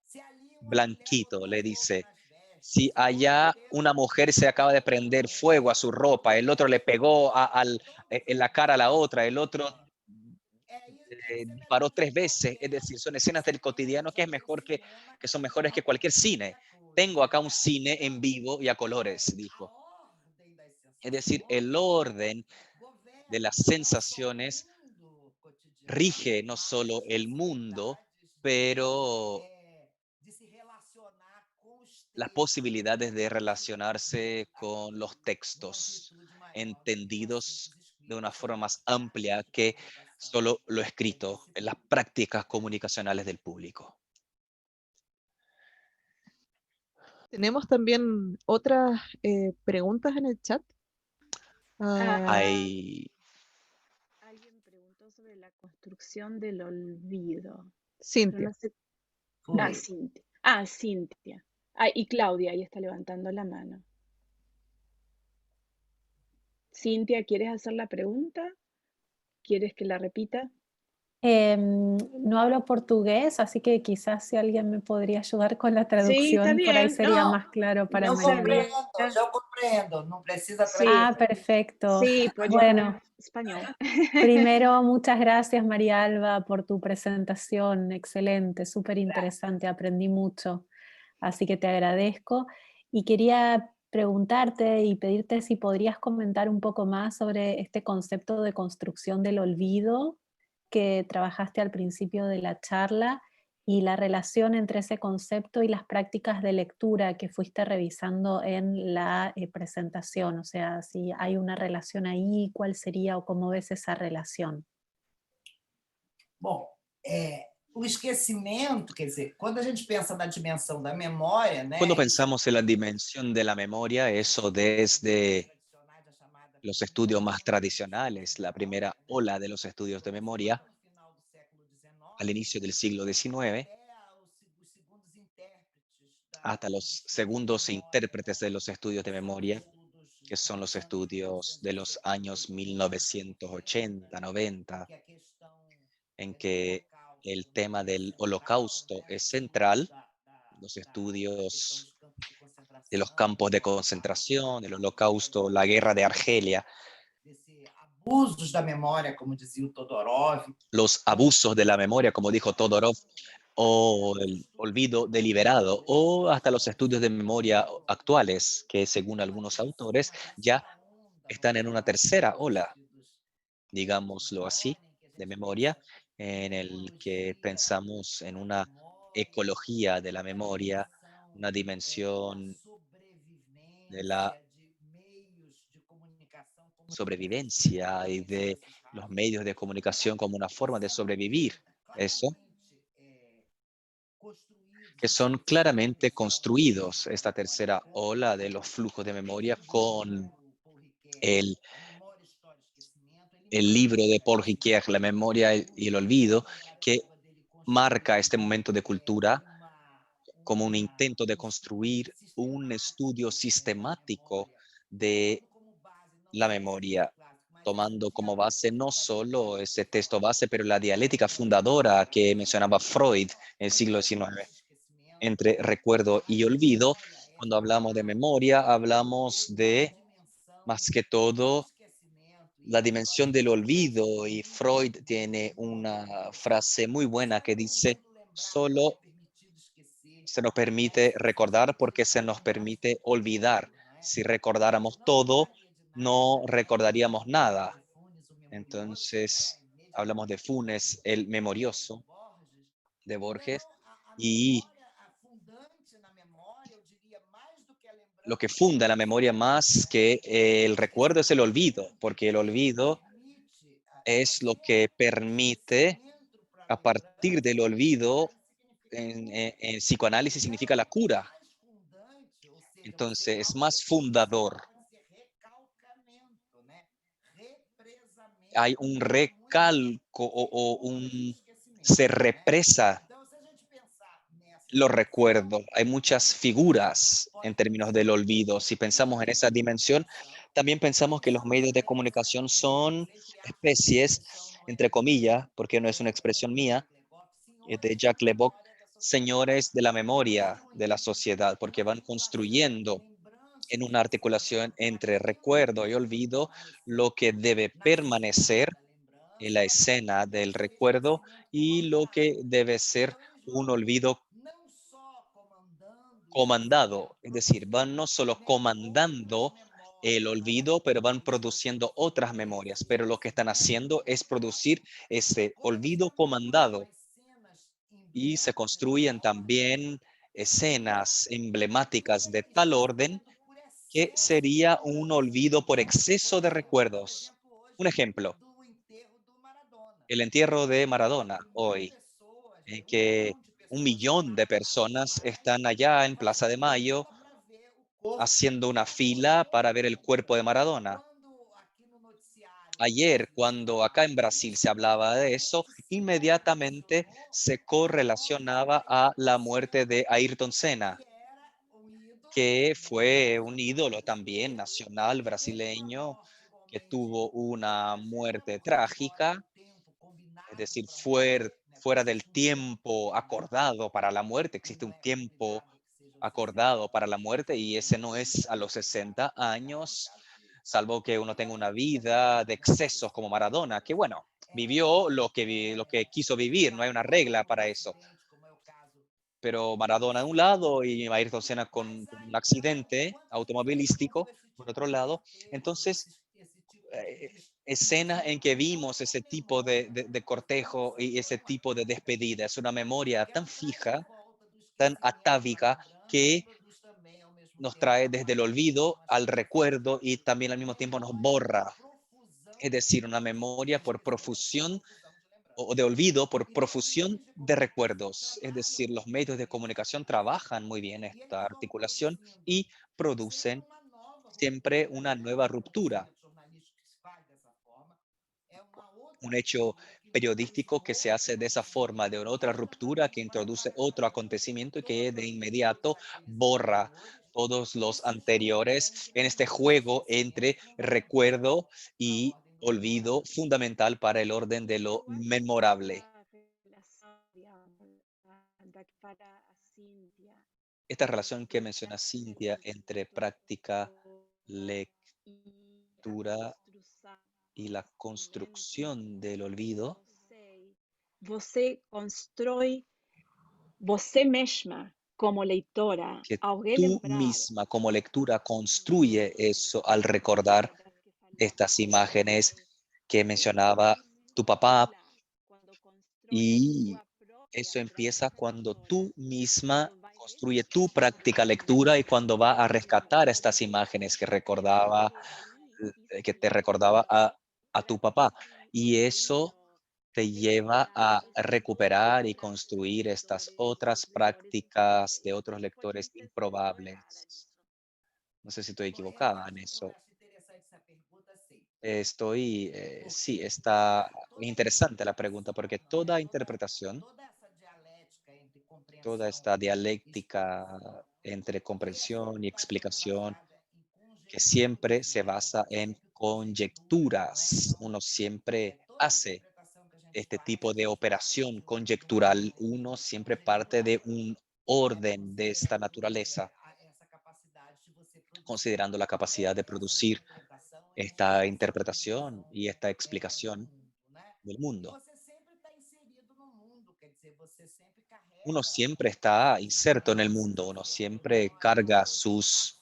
Se ali uma mulher Blanquito? botou Le fogo dice, nas si vestes, o outro allá meteu una mujer se acaba de prender fuego a su ropa, el otro le pegó en la cara a la otra, el otro disparó 3 veces, es decir, son escenas del cotidiano que es mejor que son mejores que cualquier cine. Tengo acá un cine en vivo y a colores, dijo. Es decir, el orden de las sensaciones rige no solo el mundo, pero las posibilidades de relacionarse con los textos entendidos de una forma más amplia que solo lo escrito en las prácticas comunicacionales del público. Tenemos también otras preguntas en el chat. Hay Alguien preguntó sobre la construcción del olvido. Pero Cintia. no sé. Foi. Cintia. Cintia. Y Claudia ahí está levantando la mano. Cintia, ¿quieres hacer la pregunta? ¿Quieres que la repita? No hablo portugués, así que quizás si alguien me podría ayudar con la Sí, está traducción, por ahí bien. sería Não, más claro para eu No Mariela. sabía. compreendo, não precisa Sí, Ah, traduzir. perfecto. sí, podría Bueno, hablar español. primero, muchas gracias, María Alba, por tu presentación. Excelente, súper interesante, aprendí mucho, así que te agradezco. Y quería preguntarte y pedirte si podrías comentar un poco más sobre este concepto de construcción del olvido que trabajaste al principio de la charla y la relación entre ese concepto y las prácticas de lectura que fuiste revisando en la presentación. O sea, si hay una relación ahí, ¿cuál sería o cómo ves esa relación? Bom, o esquecimento, quer dizer, quando a gente pensa na dimensão da memória, Cuando né, isso pensamos en la dimensión de la memoria, eso desde tradicionais, a chamada los estudios más tradicionales, la primera ola de los estudios de memoria no final do século al XIX, inicio del siglo XIX, até os segundos intérpretes hasta dos los estudos de segundos memória, intérpretes de los estudios de que são os memoria, estudos que son los começando em estudios de los años 1980, 90, que a questão en do que el holocausto tema é del central, holocausto né, es os estudos central, los da questão estudios dos campos de de los concentração, campos do de holocausto, concentración, el holocausto, la guerra de Argelia, desse abusos da memória, como dizia o Todorov. los abusos de la memoria, como dijo Todorov, o el olvido deliberado, o hasta los estudios de memoria actuales, que según algunos autores ya están en una tercera ola, digámoslo así, de memoria, en el que pensamos en una ecología de la memoria, una dimensión de la De meios de comunicação como sobrevivencia y de los medios de comunicación como una forma de sobrevivir. Eso, que son claramente construidos, esta tercera ola de los flujos de memoria con el, el libro de Paul Ricoeur, La memoria y el olvido, que marca este momento de cultura como un intento de construir un estudio sistemático de la memoria, tomando como base no solo ese texto base, pero la dialéctica fundadora que mencionaba Freud en el siglo XIX, entre recuerdo y olvido. Cuando hablamos de memoria, hablamos de, más que todo, la dimensión del olvido, y Freud tiene una frase muy buena que dice, solo se nos permite recordar porque se nos permite olvidar. Si recordáramos todo, no recordaríamos nada. Entonces, hablamos de Funes, el memorioso de Borges, y lo que funda la memoria más que el recuerdo es el olvido, porque el olvido es lo que permite, a partir del olvido, en psicoanálisis significa la cura. Entonces, es más fundador. Hay un recalco se represa los recuerdos. Hay muchas figuras en términos del olvido. Si pensamos en esa dimensión, también pensamos que los medios de comunicación son especies, entre comillas, porque no es una expresión mía, es de Jacques Lecoq, señores de la memoria de la sociedad, porque van construyendo en una articulación entre recuerdo y olvido lo que debe permanecer en la escena del recuerdo y lo que debe ser un olvido comandado. Es decir, van no solo comandando el olvido, pero van produciendo otras memorias. Pero lo que están haciendo es producir ese olvido comandado y se construyen también escenas emblemáticas de tal orden que sería un olvido por exceso de recuerdos. Un ejemplo, el entierro de Maradona hoy, en que 1 millón de personas están allá en Plaza de Mayo haciendo una fila para ver el cuerpo de Maradona. Ayer, cuando acá en Brasil se hablaba de eso, inmediatamente se correlacionaba a la muerte de Ayrton Senna, que fue un ídolo también nacional brasileño, que tuvo una muerte trágica, es decir, fuera del tiempo acordado para la muerte. Existe un tiempo acordado para la muerte y ese no es a los 60 años, salvo que uno tenga una vida de excesos como Maradona, que bueno, vivió lo que quiso vivir, no hay una regla para eso. Pero Maradona de un lado y Ayrton Senna con un accidente automovilístico por otro lado. Entonces, escena en que vimos ese tipo de cortejo y ese tipo de despedida. Es una memoria tan fija, tan atávica, que nos trae desde el olvido al recuerdo y también al mismo tiempo nos borra. Es decir, una memoria por profusión o de olvido por profusión de recuerdos. Es decir, los medios de comunicación trabajan muy bien esta articulación y producen siempre una nueva ruptura, un hecho periodístico que se hace de esa forma, de otra ruptura que introduce otro acontecimiento y que de inmediato borra todos los anteriores en este juego entre recuerdo y olvido fundamental para el orden de lo memorable. Esta relación que menciona Cintia entre práctica, lectura y la construcción del olvido, Você constrói você mesma como leitora, que ao tú relembrar misma como lectura construye eso al recordar estas imágenes que mencionaba tu papá, y eso empieza cuando tú misma construye tu práctica lectura y cuando va a rescatar estas imágenes que te recordaba a tu papá. Y eso te lleva a recuperar y construir estas otras prácticas de otros lectores improbables. No sé si estoy equivocada en eso. Sí, está interesante la pregunta porque toda interpretación, toda esta dialéctica entre comprensión y explicación, que siempre se basa en conjeturas. Uno siempre hace este tipo de operación conjectural. Uno siempre parte de un orden de esta naturaleza, considerando la capacidad de producir esta interpretación y esta explicación del mundo. Uno siempre está inserto en el mundo, uno siempre carga sus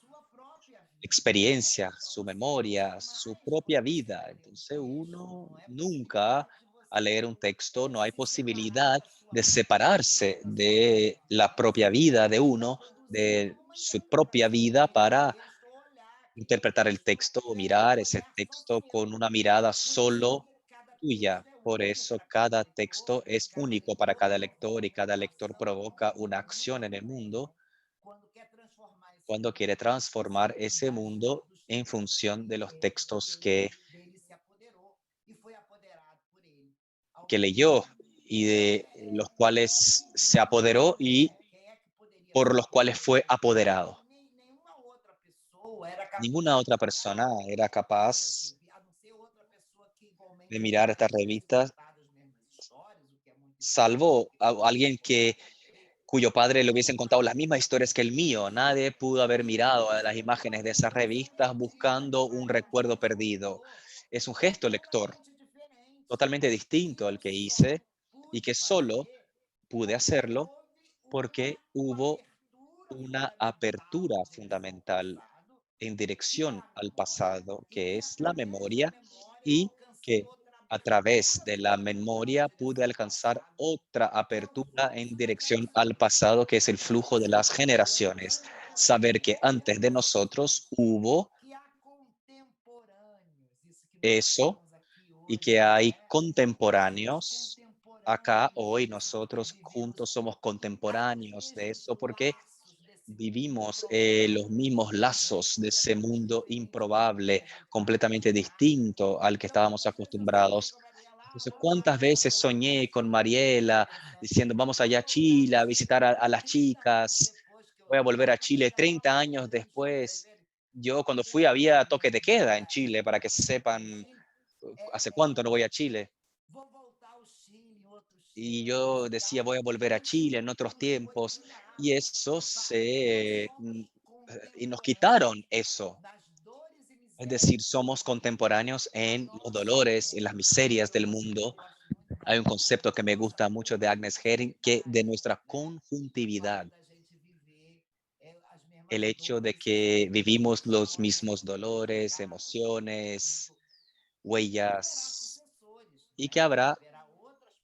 experiencias, su memoria, su propia vida. Entonces uno nunca, al leer un texto, no hay posibilidad de separarse de la propia vida de uno, de su propia vida para interpretar el texto o mirar ese texto con una mirada solo tuya. Por eso cada texto es único para cada lector y cada lector provoca una acción en el mundo cuando quiere transformar ese mundo en función de los textos que leyó y de los cuales se apoderó y por los cuales fue apoderado. Ninguna otra persona era capaz de mirar estas revistas, salvo a alguien cuyo padre le hubiesen contado las mismas historias que el mío. Nadie pudo haber mirado a las imágenes de esas revistas buscando un recuerdo perdido. Es un gesto lector totalmente distinto al que hice y que solo pude hacerlo porque hubo una apertura fundamental en dirección al pasado, que es la memoria, y que a través de la memoria pude alcanzar otra apertura en dirección al pasado, que es el flujo de las generaciones. Saber que antes de nosotros hubo eso y que hay contemporáneos. Acá hoy nosotros juntos somos contemporáneos de eso porque vivimos los mismos lazos de ese mundo improbable, completamente distinto al que estábamos acostumbrados. Entonces, ¿cuántas veces soñé con Mariela diciendo, vamos allá a Chile a visitar a las chicas? Voy a volver a Chile 30 años después. Yo cuando fui había toque de queda en Chile, para que sepan hace cuánto no voy a Chile. Y yo decía, voy a volver a Chile en otros tiempos. Y eso y nos quitaron eso. Es decir, somos contemporáneos en los dolores, en las miserias del mundo. Hay un concepto que me gusta mucho de Agnes Herring, que de nuestra conjuntividad, el hecho de que vivimos los mismos dolores, emociones, huellas y que habrá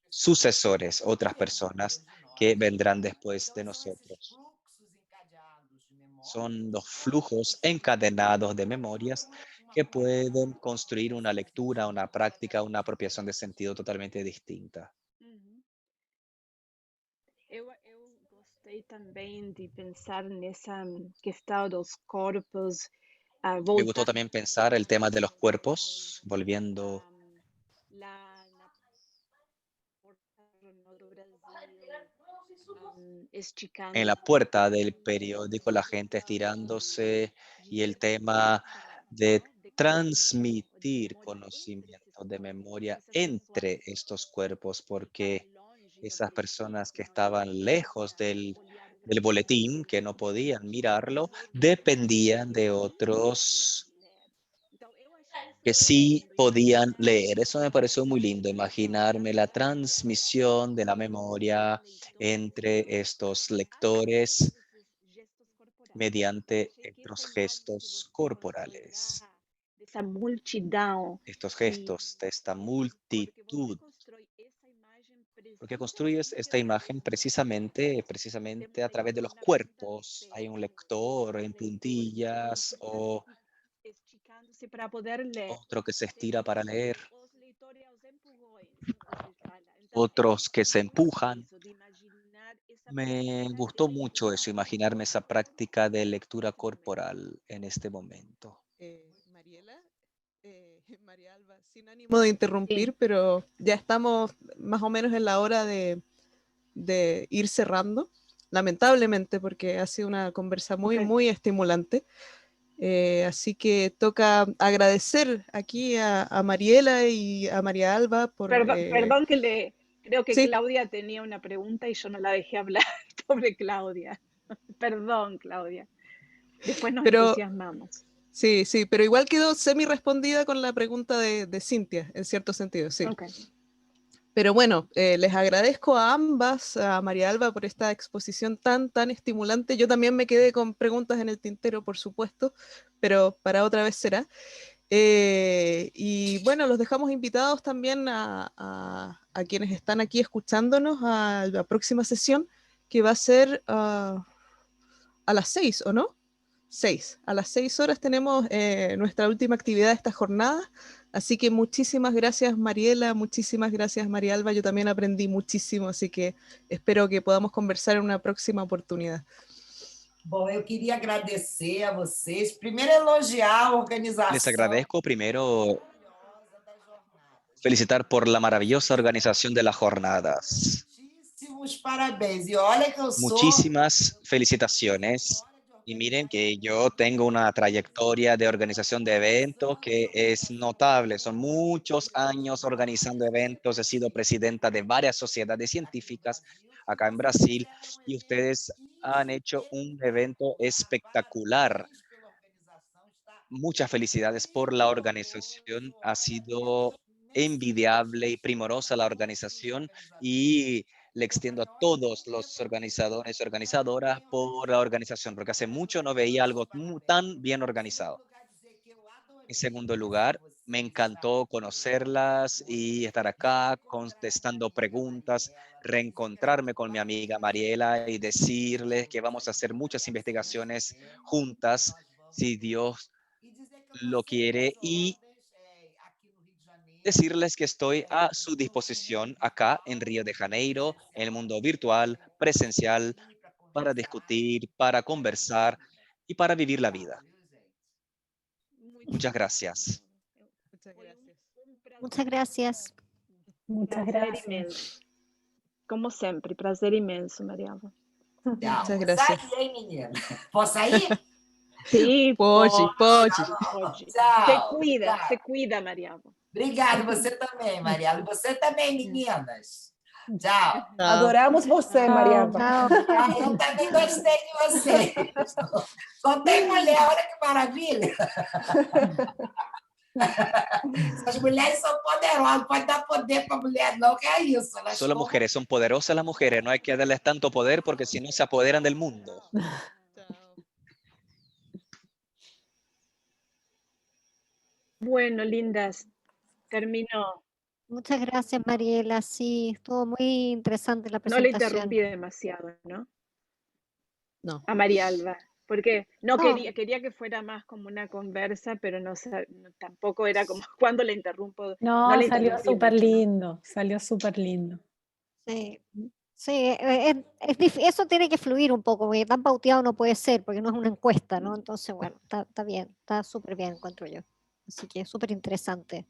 sucesores, otras personas que vendrán después de nosotros. Son los flujos encadenados de memorias que pueden construir una lectura, una práctica, una apropiación de sentido totalmente distinta. Uhum. Eu gostei também de pensar nessa questão dos corpos, Me gustó voltando también pensar el tema de los cuerpos, volviendo lá na porta do Brasil, esticando en la puerta del periódico, la gente estirándose y el tema de transmitir conocimiento de memoria entre estos cuerpos, porque esas personas que estaban lejos del boletín, que no podían mirarlo, dependían de otros que sí podían leer. Eso me pareció muy lindo, imaginarme la transmisión de la memoria entre estos lectores mediante estos gestos corporales, dessa multidão estos que gestos de esta porque você multitud, constrói essa imagem porque construyes esta imagen precisamente a temos aí través de los na ponta do cuerpos. Hay un pé, lector o en leitor puntillas o esticando-se para poder ler. otro que se estira Temos para leer, os leitores aos empurrões, se fala. Então, eu otros que gostei se muito empujan. disso, de imaginar essa Me prática de gustó mucho leitura eso, imaginarme esa práctica de lectura nesse momento. corporal en este momento. Mariela, María Alba, sin ánimo de Sí. interrumpir, pero ya estamos más o menos en la hora de ir cerrando, lamentablemente, porque ha sido una conversa muy, Ok. muy estimulante. Así que toca agradecer aquí a Mariela y a María Alba por... Perdón que creo que sí, Claudia tenía una pregunta y yo no la dejé hablar. Pobre Claudia. Perdón, Claudia. Después nos pero entusiasmamos. sí, sí, pero igual quedó semi respondida con la pregunta de Cintia, en cierto sentido, sí. Ok. Pero bueno, les agradezco a ambas, a María Alba, por esta exposición tan, tan estimulante. Yo también me quedé con preguntas en el tintero, por supuesto, pero para otra vez será. Y bueno, los dejamos invitados también a quienes están aquí escuchándonos a la próxima sesión, que va a ser a las 6, ¿o no? 6. A las 6 horas tenemos nuestra última actividad de esta jornada. Así que muchísimas gracias, Mariela, muchísimas gracias, María Alba. Yo también aprendí muchísimo, así que espero que podamos conversar en una próxima oportunidad. Bom, eu queria agradecer a vocês. Primeiro, elogiar a organização. Les agradezco primero felicitar por la maravillosa organización de las jornadas. Muchísimos parabéns. E olha que eu sou... Muchísimas felicitaciones. Y miren que yo tengo una trayectoria de organización de eventos que es notable. Son muchos años organizando eventos. He sido presidenta de varias sociedades científicas acá en Brasil y ustedes han hecho un evento espectacular. Muchas felicidades por la organización. Ha sido envidiable y primorosa la organización y le extiendo a todos los organizadores y organizadoras por la organización, porque hace mucho no veía algo tan bien organizado. En segundo lugar, me encantó conocerlas y estar acá contestando preguntas, reencontrarme con mi amiga Mariela y decirles que vamos a hacer muchas investigaciones juntas, si Dios lo quiere, y decirles que estoy a su disposición acá en Río de Janeiro, en el mundo virtual, presencial, para discutir, para conversar y para vivir la vida. Muchas gracias. Muchas gracias. Muchas gracias. Muchas Prazer gracias. imenso. Como sempre, prazer imenso, Maria Alva. Tchau. Muchas gracias. Sai, hein, menina? Posso sair? Sim, Pode, pode. pode. Tchau. Se cuida, Maria Alva. Obrigado, você também, Mariela. E você também, meninas. Tchau. Chao. Adoramos você, Maria. Chao. Ah, eu também gostei de vocês. Só tem mulher, olha que maravilha. Essas mulheres são poderosas, não pode dar poder para a mulher, não, que é isso. Elas Solo tomam... mujeres, son poderosas las mujeres, no hay que darles tanto poder porque si no se apoderan del mundo. Chao. Bueno, lindas. Terminó. Muchas gracias, Mariela. Sí, estuvo muy interesante la No le presentación. interrumpí demasiado, ¿no? No. A María Alba, porque no No. quería que fuera más como una conversa, pero tampoco era como cuando le interrumpo. No, le salió interrumpí súper mucho, ¿no? lindo, salió súper lindo. Sí, sí, eso tiene que fluir un poco, porque tan pauteado no puede ser, porque no es una encuesta, ¿no? Entonces, bueno, está bien, está súper bien, encuentro yo. Así que súper interesante.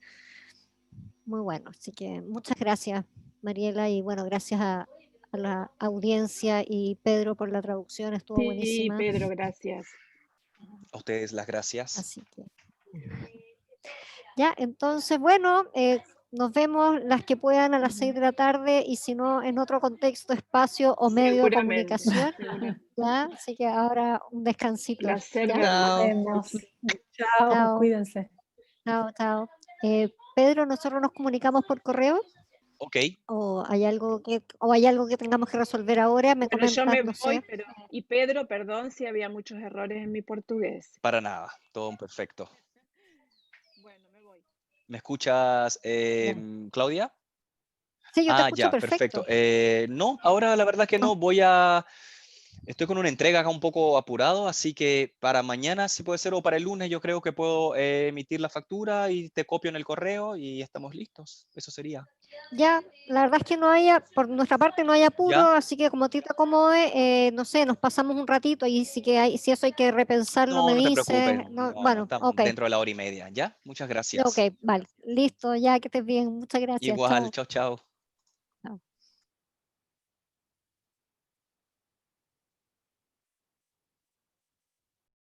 Muy bueno, así que muchas gracias, Mariela, y bueno, gracias a la audiencia y Pedro por la traducción, estuvo Sí, buenísima. Pedro, gracias. A ustedes las gracias. Así que ya, entonces, bueno, nos vemos las que puedan a las 6 de la tarde y si no, en otro contexto, espacio o medio de Seguramente, comunicación. seguramente. ¿Ya? Así que ahora un descansito. Placer ¿ya? verlos. Chao. Vemos. Chao, Chao. cuídense. Chao, chao. Pedro, ¿nosotros nos comunicamos por correo? Ok, ¿O hay algo que tengamos que resolver ahora? Me Bueno, yo comentan, me no voy, sé. y Pedro, perdón si había muchos errores en mi portugués. para nada, todo perfecto. Bueno, me voy. ¿Me escuchas, Claudia? Sí, yo te Ah, escucho ya, perfecto. perfecto. No, ahora la verdad que no, estoy con una entrega acá un poco apurado, así que para mañana, si puede ser, o para el lunes, yo creo que puedo emitir la factura y te copio en el correo y estamos listos. Eso sería. Ya, la verdad es que no haya, por nuestra parte no hay apuro, ¿Ya? así que como a ti te acomode, no sé, nos pasamos un ratito y si eso hay que repensarlo, me No, no te dices. preocupes. No, No, bueno, estamos ok, dentro de la hora y media. ¿Ya? Muchas ok, gracias. vale, listo, ya que estés bien, muchas gracias, Igual, chao. chao, chao.